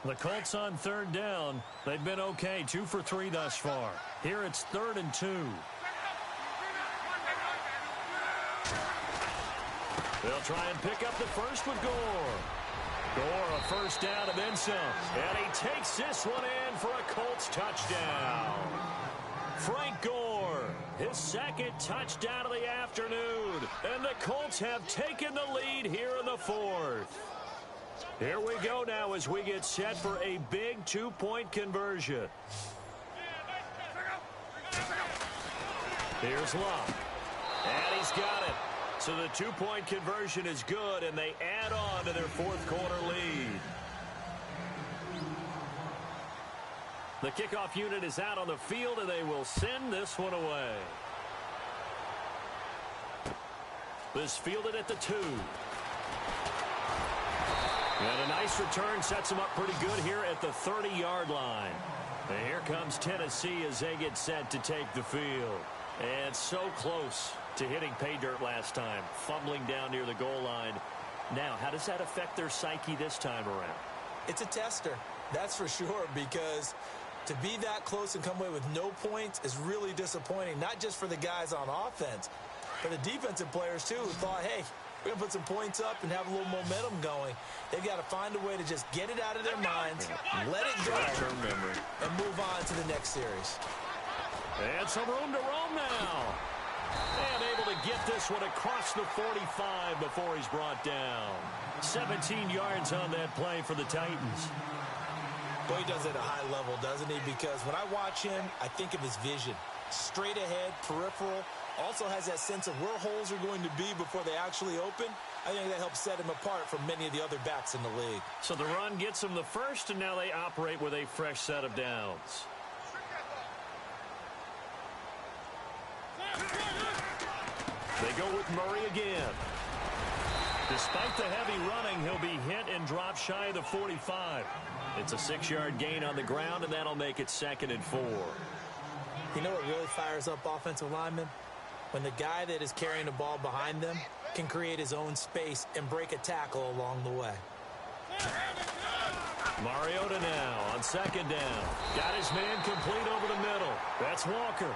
The Colts on 3rd down. They've been okay, 2 for 3 thus far. Here it's 3rd and 2. They'll try and pick up the first with Gore. Gore, a first down and then some. And he takes this one in for a Colts touchdown. Frank Gore, his 2nd touchdown of the afternoon. And the Colts have taken the lead here in the 4th. Here we go now as we get set for a big 2-point conversion. Here's Luck. And he's got it. So the 2-point conversion is good, and they add on to their 4th quarter lead. The kickoff unit is out on the field, and they will send this one away. This fielded at the 2. And a nice return sets him up pretty good here at the 30-yard line. And here comes Tennessee as they get set to take the field. And so close to hitting pay dirt last time, fumbling down near the goal line. Now, how does that affect their psyche this time around? It's a tester, that's for sure, because to be that close and come away with no points is really disappointing, not just for the guys on offense, but the defensive players, too, who thought, hey, we're going to put some points up and have a little momentum going. They've got to find a way to just get it out of their minds, let it go, and move on to the next series. And some room to roam now. And able to get this one across the 45 before he's brought down. 17 yards on that play for the Titans. Boy, he does it at a high level, doesn't he? Because when I watch him, I think of his vision. Straight ahead, peripheral. Also has that sense of where holes are going to be before they actually open. I think that helps set him apart from many of the other backs in the league. So the run gets them the first, and now they operate with a fresh set of downs. They go with Murray again. Despite the heavy running, he'll be hit and drop shy of the 45. It's a 6-yard gain on the ground, and that'll make it 2nd and 4. You know what really fires up offensive linemen? When the guy that is carrying the ball behind them can create his own space and break a tackle along the way. Mariota now on 2nd down. Got his man complete over the middle. That's Walker.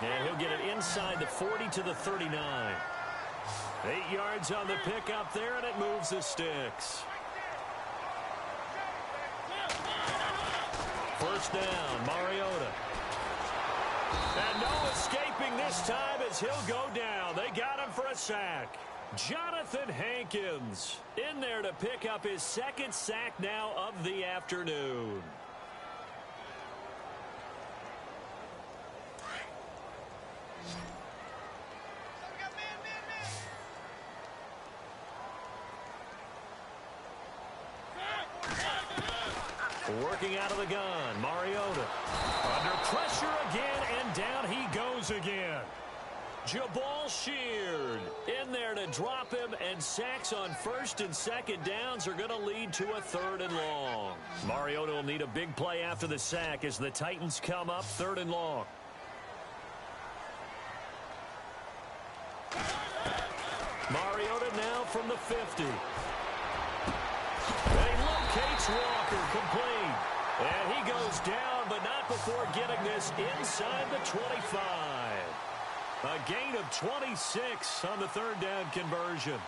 And he'll get it inside the 40 to the 39. 8 yards on the pickup there, and it moves the sticks. First down, Mariota. And no escaping this time as he'll go down. They got him for a sack. Jonathan Hankins in there to pick up his 2nd sack now of the afternoon. Working out of the gun, Mariota. Under pressure again, and down he goes again. Jabal Sheard in there to drop him, and sacks on first and second downs are going to lead to a 3rd and long. Mariota will need a big play after the sack as the Titans come up 3rd and long. Mariota now from the 50. And he locates Walker, complete. And he goes down, but not before getting this inside the 25. A gain of 26 on the 3rd down conversion.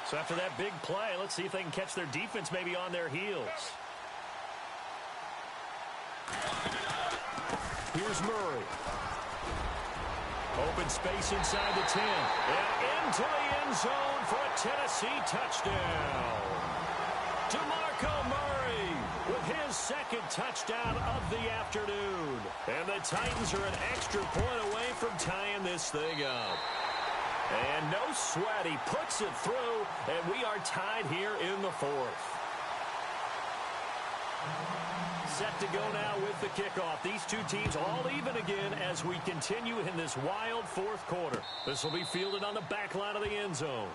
So after that big play, let's see if they can catch their defense maybe on their heels. Here's Murray. Open space inside the 10. And into the end zone for a Tennessee touchdown. DeMarco Murray with his 2nd touchdown of the afternoon. And the Titans are an extra point away from tying this thing up. And no sweat. He puts it through, and we are tied here in the 4th. Set to go now with the kickoff. These two teams all even again as we continue in this wild 4th quarter. This will be fielded on the back line of the end zone.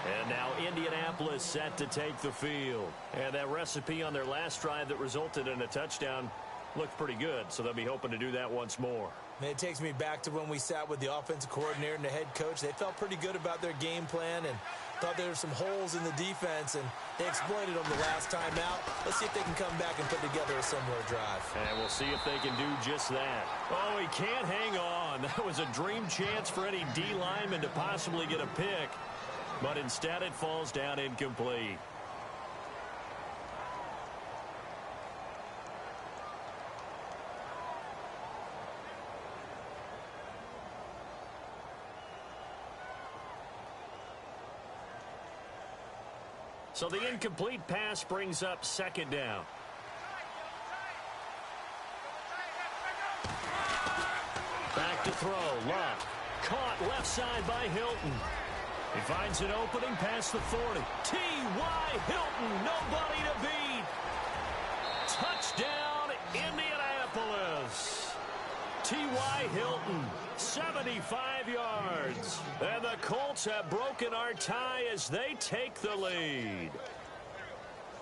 And now Indianapolis set to take the field. And that recipe on their last drive that resulted in a touchdown looked pretty good, so they'll be hoping to do that once more. Man, it takes me back to when we sat with the offensive coordinator and the head coach. They felt pretty good about their game plan and thought there were some holes in the defense, and they exploited them the last time out. Let's see if they can come back and put together a similar drive. And we'll see if they can do just that. Oh, he can't hang on. That was a dream chance for any D lineman to possibly get a pick, but instead it falls down incomplete. So the incomplete pass brings up 2nd down. Back to throw. Luck. Caught left side by Hilton. He finds an opening past the 40. T.Y. Hilton, nobody to beat. Touchdown, Indianapolis. T.Y. Hilton, 75 yards. And the Colts have broken our tie as they take the lead.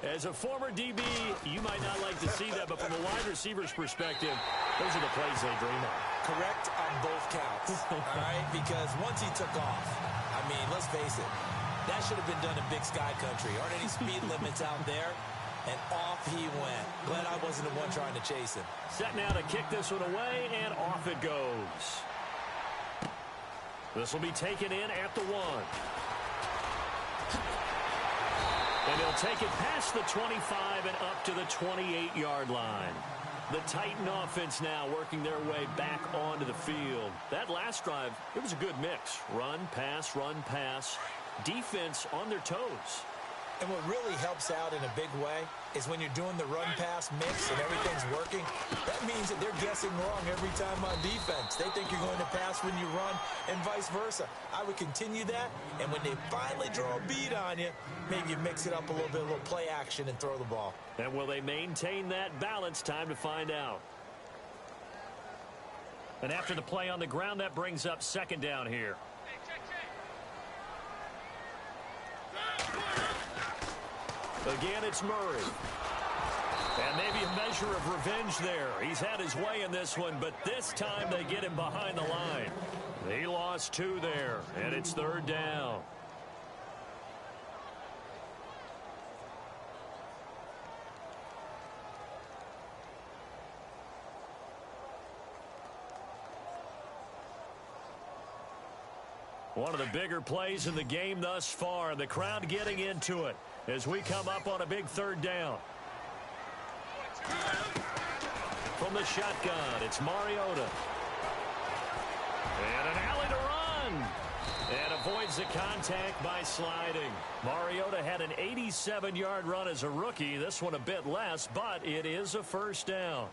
As a former DB, you might not like to see that, but from a wide receiver's perspective, those are the plays they dream of. Correct on both counts, all right? Because once he took off, I mean, let's face it, that should have been done in Big Sky Country. Aren't any speed limits out there? And off he went. Glad I wasn't the one trying to chase him. Set now to kick this one away, and off it goes. This will be taken in at the 1. And he'll take it past the 25 and up to the 28-yard line. The Titan offense now working their way back onto the field. That last drive, it was a good mix. Run, pass, defense on their toes. And what really helps out in a big way is when you're doing the run-pass mix and everything's working, that means that they're guessing wrong every time on defense. They think you're going to pass when you run and vice versa. I would continue that, and when they finally draw a bead on you, maybe you mix it up a little play action and throw the ball. And will they maintain that balance? Time to find out. And after the play on the ground, that brings up 2nd down here. Again, it's Murray. And maybe a measure of revenge there. He's had his way in this one, but this time they get him behind the line. He lost 2 there, and it's 3rd down. One of the bigger plays in the game thus far. The crowd getting into it as we come up on a big 3rd down. From the shotgun, it's Mariota. And an alley to run. And avoids the contact by sliding. Mariota had an 87-yard run as a rookie. This one a bit less, but it is a 1st down.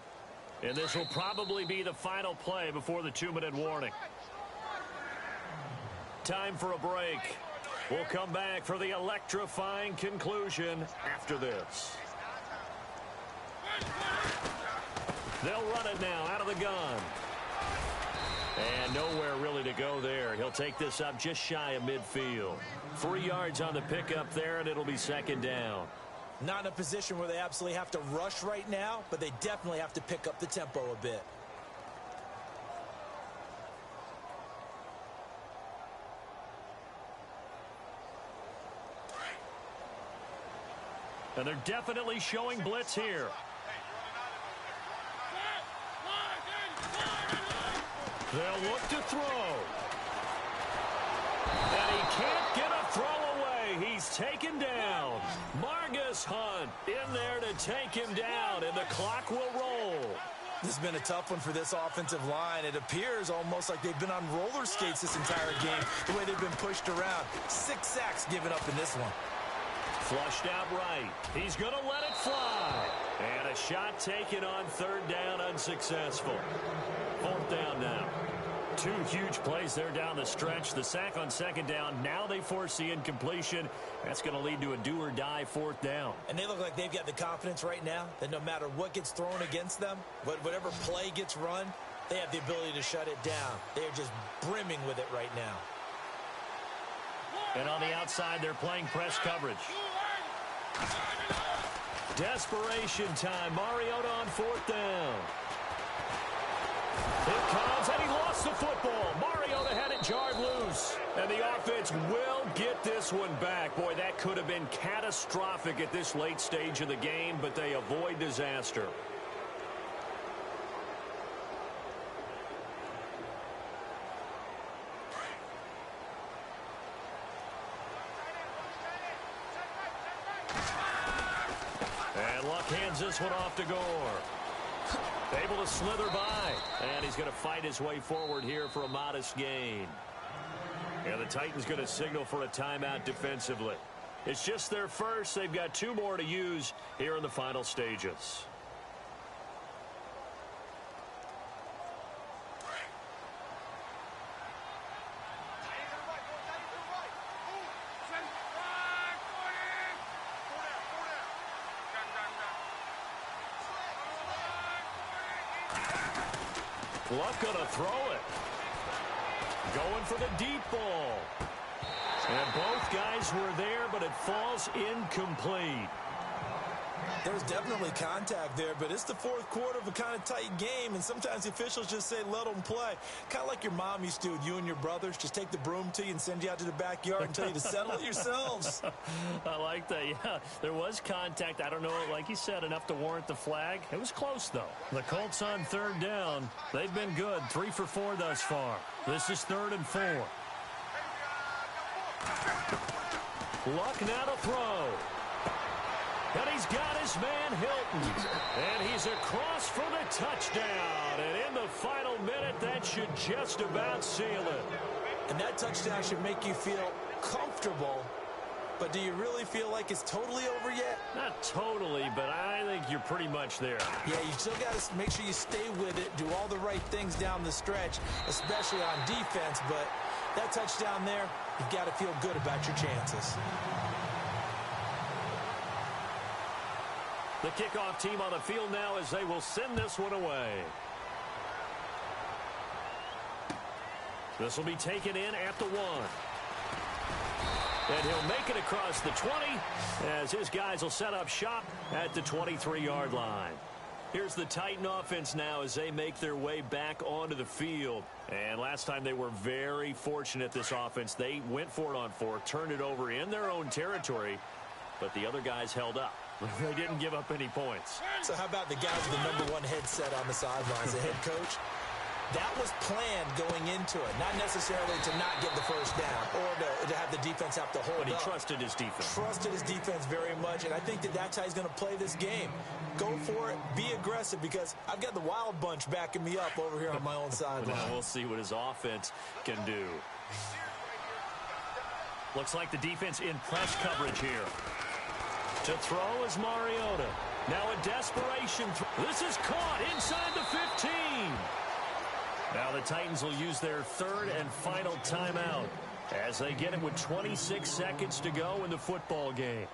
And this will probably be the final play before the 2-minute warning. Time for a break. We'll come back for the electrifying conclusion after this. They'll run it now out of the gun. And nowhere really to go there. He'll take this up just shy of midfield. 3 yards on the pickup there, and it'll be second down. Not in a position where they absolutely have to rush right now, but they definitely have to pick up the tempo a bit. And they're definitely showing blitz here. They'll look to throw. And he can't get a throw away. He's taken down. Margus Hunt in there to take him down, and the clock will roll. This has been a tough one for this offensive line. It appears almost like they've been on roller skates this entire game, the way they've been pushed around. 6 sacks given up in this one. Flushed out right. He's going to let it fly. And a shot taken on third down, unsuccessful. Fourth down now. 2 huge plays there down the stretch. The sack on second down. Now they force the incompletion. That's going to lead to a do-or-die fourth down. And they look like they've got the confidence right now that no matter what gets thrown against them, whatever play gets run, they have the ability to shut it down. They are just brimming with it right now. And on the outside, they're playing press coverage. Desperation time. Mariota on fourth down. It comes, and he lost the football. Mariota had it jarred loose. And the offense will get this one back. Boy, that could have been catastrophic at this late stage of the game, but they avoid disaster. And Luck hands this one off to Gore. Able to slither by. And he's going to fight his way forward here for a modest gain. And the Titans going to signal for a timeout defensively. It's just their first. They've got 2 more to use here in the final stages. Luck gonna throw it. Going for the deep ball. And both guys were there, but it falls incomplete. There's definitely contact there, but it's the fourth quarter of a kind of tight game, and sometimes the officials just say, let them play. Kind of like your mom used to with you and your brothers. Just take the broom to you and send you out to the backyard and tell you to settle it yourselves. I like that, yeah. There was contact. I don't know, like you said, enough to warrant the flag. It was close, though. The Colts on third down. They've been good, 3 for 4 thus far. This is 3rd and 4. Luck now to throw. And he's got his man Hilton. And he's across for the touchdown. And in the final minute, that should just about seal it. And that touchdown should make you feel comfortable. But do you really feel like it's totally over yet? Not totally, but I think you're pretty much there. Yeah, you still got to make sure you stay with it, do all the right things down the stretch, especially on defense. But that touchdown there, you've got to feel good about your chances. The kickoff team on the field now as they will send this one away. This will be taken in at the 1. And he'll make it across the 20 as his guys will set up shop at the 23-yard line. Here's the Titan offense now as they make their way back onto the field. And last time they were very fortunate, this offense. They went for it on 4, turned it over in their own territory, but the other guys held up. They didn't give up any points. So how about the guys with the #1 headset on the sidelines, the head coach? That was planned going into it, not necessarily to not get the first down or to have the defense have to hold up. But he trusted his defense. Trusted his defense very much, and I think that's how he's going to play this game. Go for it, be aggressive, because I've got the wild bunch backing me up over here on my own sideline. Now we'll see what his offense can do. Looks like the defense in press coverage here. To throw is Mariota. Now a desperation throw. This is caught inside the 15. Now the Titans will use their 3rd and final timeout as they get it with 26 seconds to go in the football game.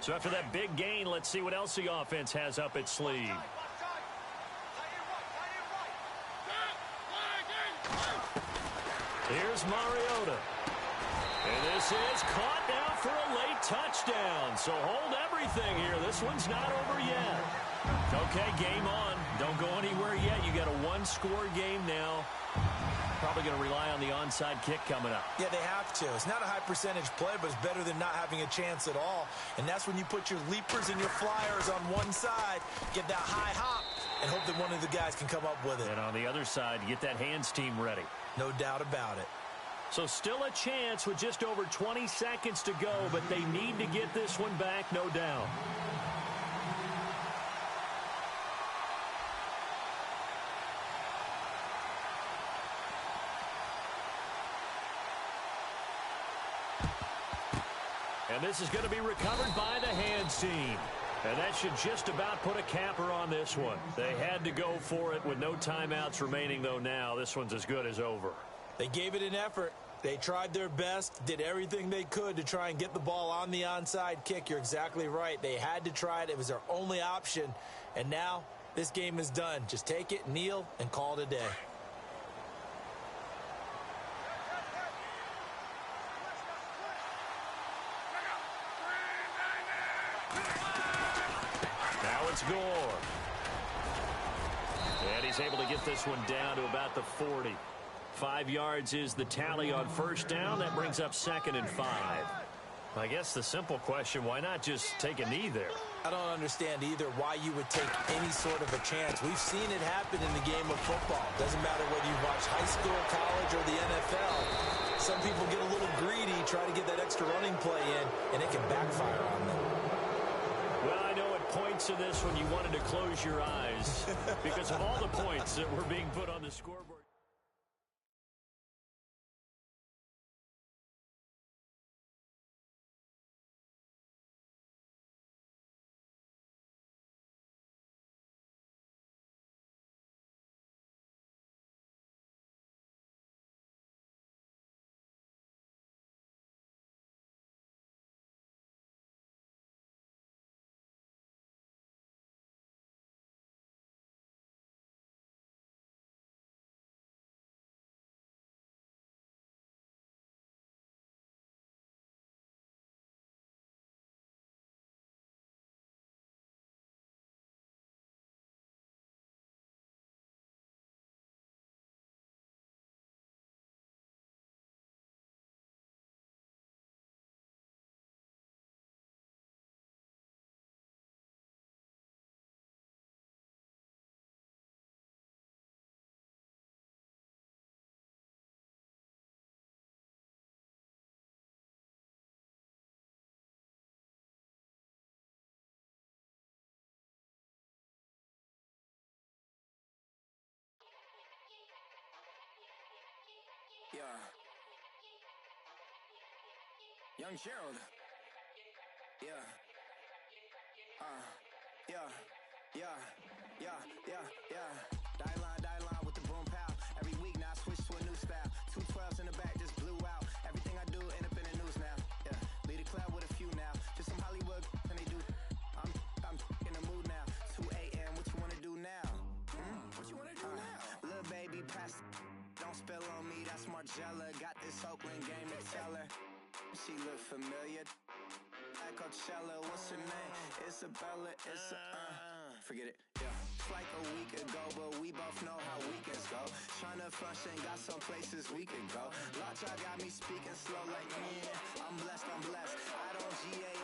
So after that big gain, let's see what else the offense has up its sleeve. Here's Mariota. And this is caught now for a late touchdown. So hold everything here. This one's not over yet. Okay, game on. Don't go anywhere yet. You got a one-score game now. Probably going to rely on the onside kick coming up. Yeah, they have to. It's not a high percentage play, but it's better than not having a chance at all. And that's when you put your leapers and your flyers on one side, get that high hop, and hope that one of the guys can come up with it. And on the other side, get that hands team ready. No doubt about it. So still a chance with just over 20 seconds to go, but they need to get this one back, no doubt. And this is going to be recovered by the hands team. And that should just about put a capper on this one. They had to go for it with no timeouts remaining, though now. This one's as good as over. They gave it an effort. They tried their best, did everything they could to try and get the ball on the onside kick. You're exactly right. They had to try it. It was their only option. And now this game is done. Just take it, kneel, and call it a day. Now it's Gore. And he's able to get this one down to about the 40. 5 yards is the tally on first down. That brings up 2nd and 5. I guess the simple question, why not just take a knee there? I don't understand either why you would take any sort of a chance. We've seen it happen in the game of football. Doesn't matter whether you watch high school, college, or the NFL. Some people get a little greedy, try to get that extra running play in, and it can backfire on them. Well, I know at points in this when you wanted to close your eyes because of all the points that were being put on the scoreboard. Yeah. Young Gerald. Yeah. Die line with the boom pow. Every week now I switch to a new style. 212s in the back just blew out. Everything I do end up in the news now. Yeah. Lead a club with a few now. Just some Hollywood and they do. I'm in the mood now. 2 a.m. What you wanna do now? What you wanna do now? Little baby pass. Don't spill on me, that's Margella. Got this Oakland game to tell her. She look familiar. Like Coachella, what's her name? Isabella, forget it, yeah. It's like a week ago, but we both know how weekends go. Tryna function, got some places we could go. Lot y'all got me speaking slow like, I'm blessed. I don't GA.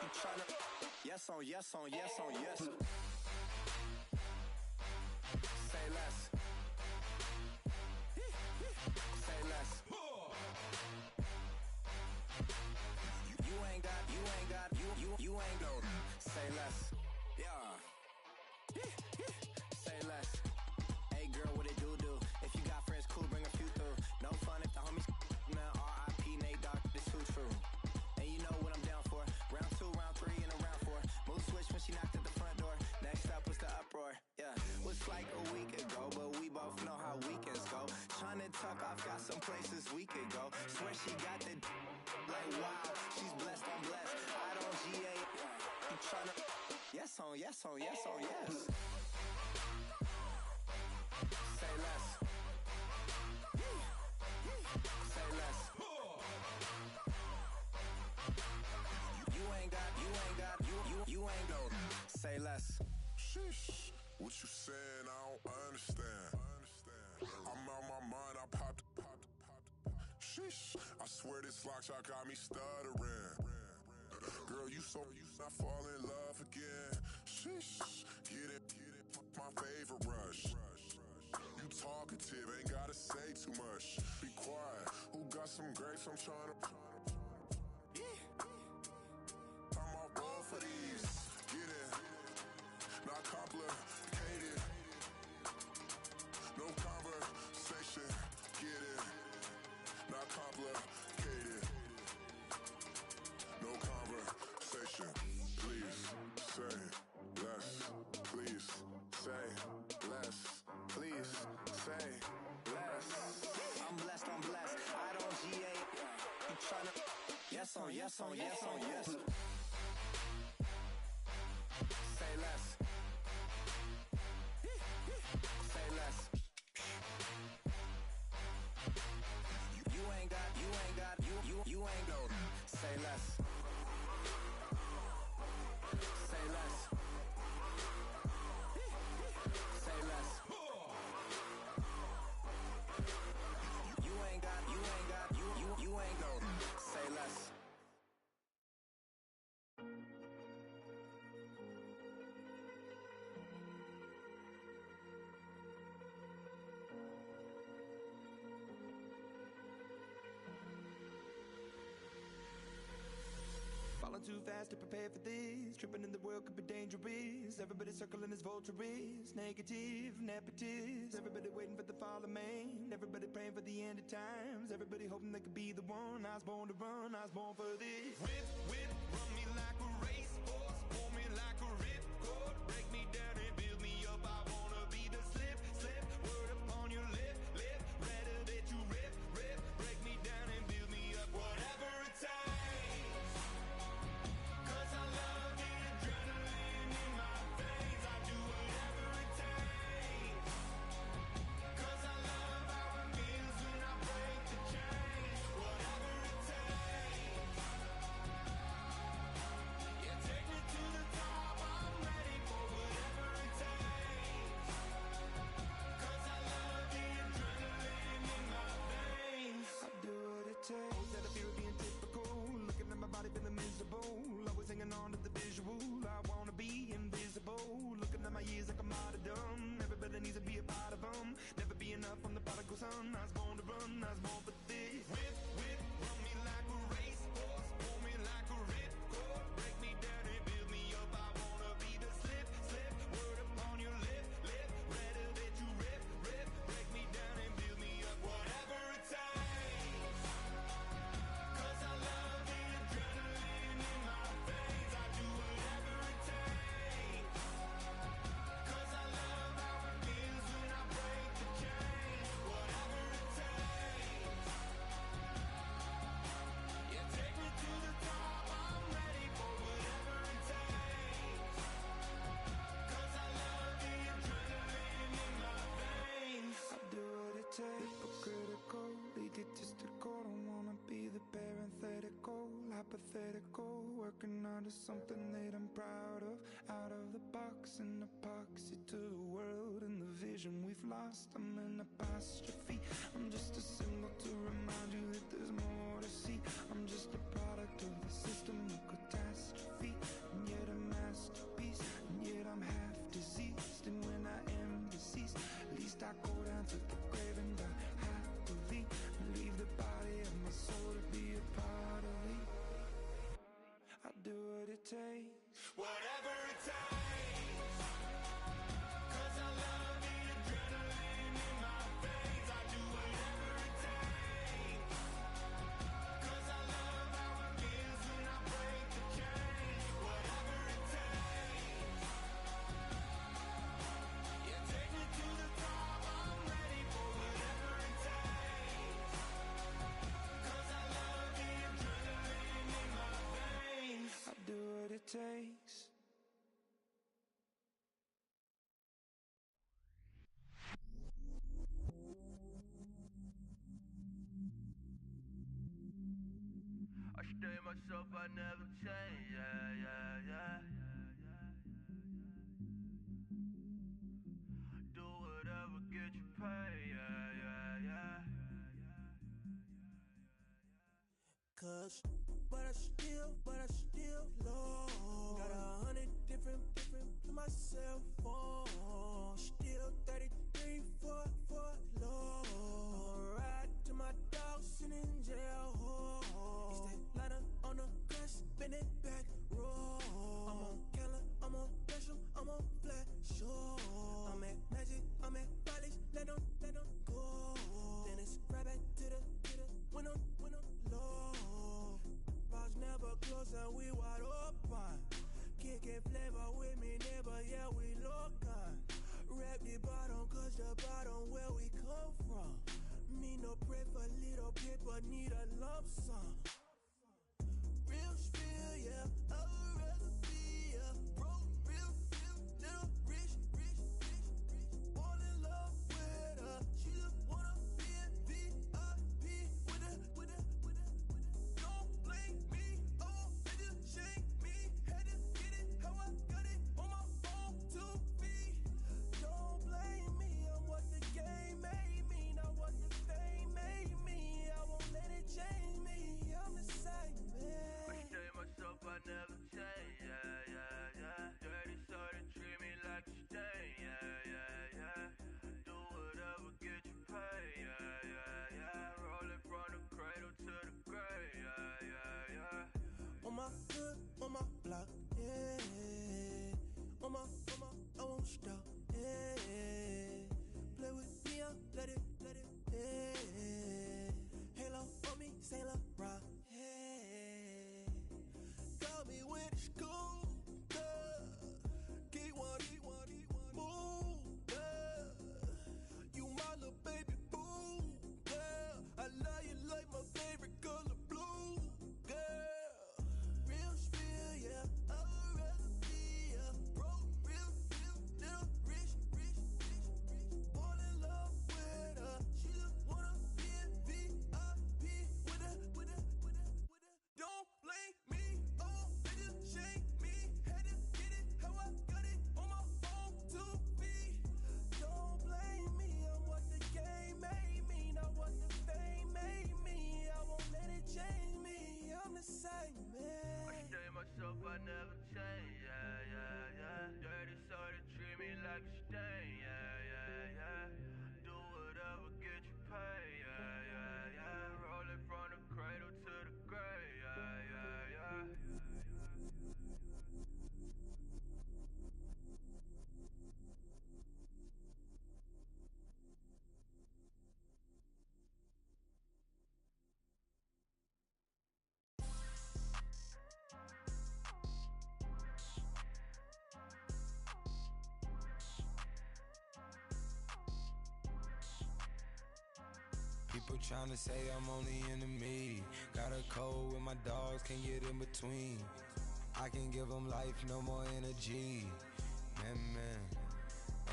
You tryna, yes on yes. Say less. Say less. You ain't got, say less. Yeah. Say less. Hey girl, what it do? If you got friends, cool, bring a few through. No fun if the homies, man, R.I.P. Nate Dogg, this too true. And you know what I'm down for. Round 2, round 3, and a round 4. Move switch when she knocked at the front door. Next up was the uproar. Yeah, was like a week ago, but we both know how weekends go. Tryna tuck off, got some places we could go. Swear she got the like wow, she's blessed, I'm blessed. I don't don't GA. You tryna. Yes on, yes on, yes on, yes. Say less. Say less. You ain't go. Say less. Sheesh. What you saying? I don't understand. I'm out my mind. I popped. Sheesh. I swear this lock shot got me stuttering. Girl, you not fall in love again. Sheesh. Get it. My favorite rush. You talkative, ain't gotta say too much. Be quiet. Who got some grapes? I'm trying to. I'm all ball for these. Get it. Not complicated. No conversation. Get it. Not complicated. No conversation. Please say less. Please say less. Please say less. I'm blessed. I don't GA. You tryna. Yes on, yes on, yes on, yes. Say less. Say less. You ain't got. You ain't go. Say less. Say less. Say less. You ain't got. You ain't go. Say less. Falling too fast to prepare for this. Tripping in the world could be dangerous. Everybody circling as vultures. Negative, nepotist. Everybody waiting for the fall of man. Everybody praying for the end of times. Everybody hoping they could be the one. I was born to run, I was born for this. Whip, run me like a racehorse. Pull me like a ripcord. Break me down and build me up. I wanna be the slip. Word upon your lip. Rather that you rip. Break me down and build me up. Whatever it takes. Feeling miserable, always hanging on to the visual. I wanna be invisible. Looking at my years like I'm martyrdom. Everybody needs to be a part of them. Never be enough from the prodigal son. I was born to run, I was born for this. Whip, run me like a racehorse. Pull me like a ripcord. Break me down and build me up. I wanna be the slip. Word upon your lip. Rather that you rip. Break me down and build me up. Whatever it takes. 'Cause I love the adrenaline in my veins. I do whatever it takes. 'Cause I love how it feels when I break the chains. Whatever it takes. Yeah, take me to the top. I'm ready for whatever it takes. 'Cause I love the adrenaline in my veins. I do what it takes. Hypocritical, egotistical. Don't wanna be the parenthetical, hypothetical. Working under something that I'm proud of. Out of the box, an epoxy to the world and the vision we've lost. I'm an apostrophe. I'm just a symbol to remind you that there's more to see. I'm just a product of the system of catastrophe, and yet a masterpiece. And yet I'm half diseased, and when I am deceased, at least I go down to the grave and die happily, and leave the body of my soul to be a part of me. I do what it takes. Whatever it takes. 'Cause I love the adrenaline in my veins. I do whatever it takes. 'Cause I stay myself, I never change, yeah. Do whatever, get you paid, yeah. Cause, but I still low. Got 100 different to my cell phone. Still 33 for low. I'ma ride to my dog sitting in jail. He stay lighter on the grass, spin it back, roll. I'm on Keller, I'm on Gresham, I'm on Flat Shore. I'm at Magic, I'm at Bally's, let them go. Then it's right back to the when I'm low. Bars never close and we wide open. Kicking flavor with me, neighbor, yeah, we local. Rap the bottom, cause the bottom where we come from. Me no pray for little paper, need a lump sum. Real spill, yeah, I would rather be a broke, real, little rich. Fall in love with her, she just wanna be in VIP with her. Don't blame me, oh, nigga, shame me. Had to get it, how I got it, on my phone to me. Don't blame me, I'm what the game made me, not what the fame made me. I won't let it change me, I'm the same man. I stay myself, I never change, yeah. Dirty sorta treat me like a stain, yeah. Do whatever, get you paid, yeah. Rolling from the cradle to the grave, yeah. On my hood, on my block, yeah. On my, I won't stop, yeah. Play with me, I let it, yeah. Halo on me, Saint Laurent, yeah. Got me with the school, yeah. Keep one, move, yeah. You my little baby boo, yeah. I love you like my favorite color blue, girl. Real spill, yeah. I would rather be a broke, real, little rich. Fall in love with her, she just wanna be in VIP with her. Don't blame me, oh, nigga, shame me. Had to get it, how I got it, on my phone to me. Don't blame me, I'm what the game made me, not what the fame made me. I won't let it change me, I'm the same man. I stay myself, I never change, yeah. Dirty sorta treat me like a stain, yeah. Do whatever, get you paid, yeah. Rolling from the cradle to the grave, yeah. People tryna say I'm only enemy. Got a code with my dogs, can't get in between. I can give them life, no more energy. Man,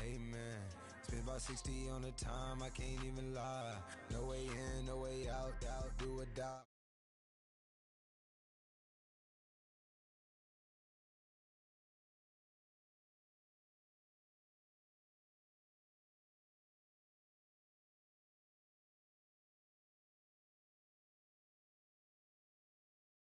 amen. Spent about 60 on the time, I can't even lie. No way in, no way out,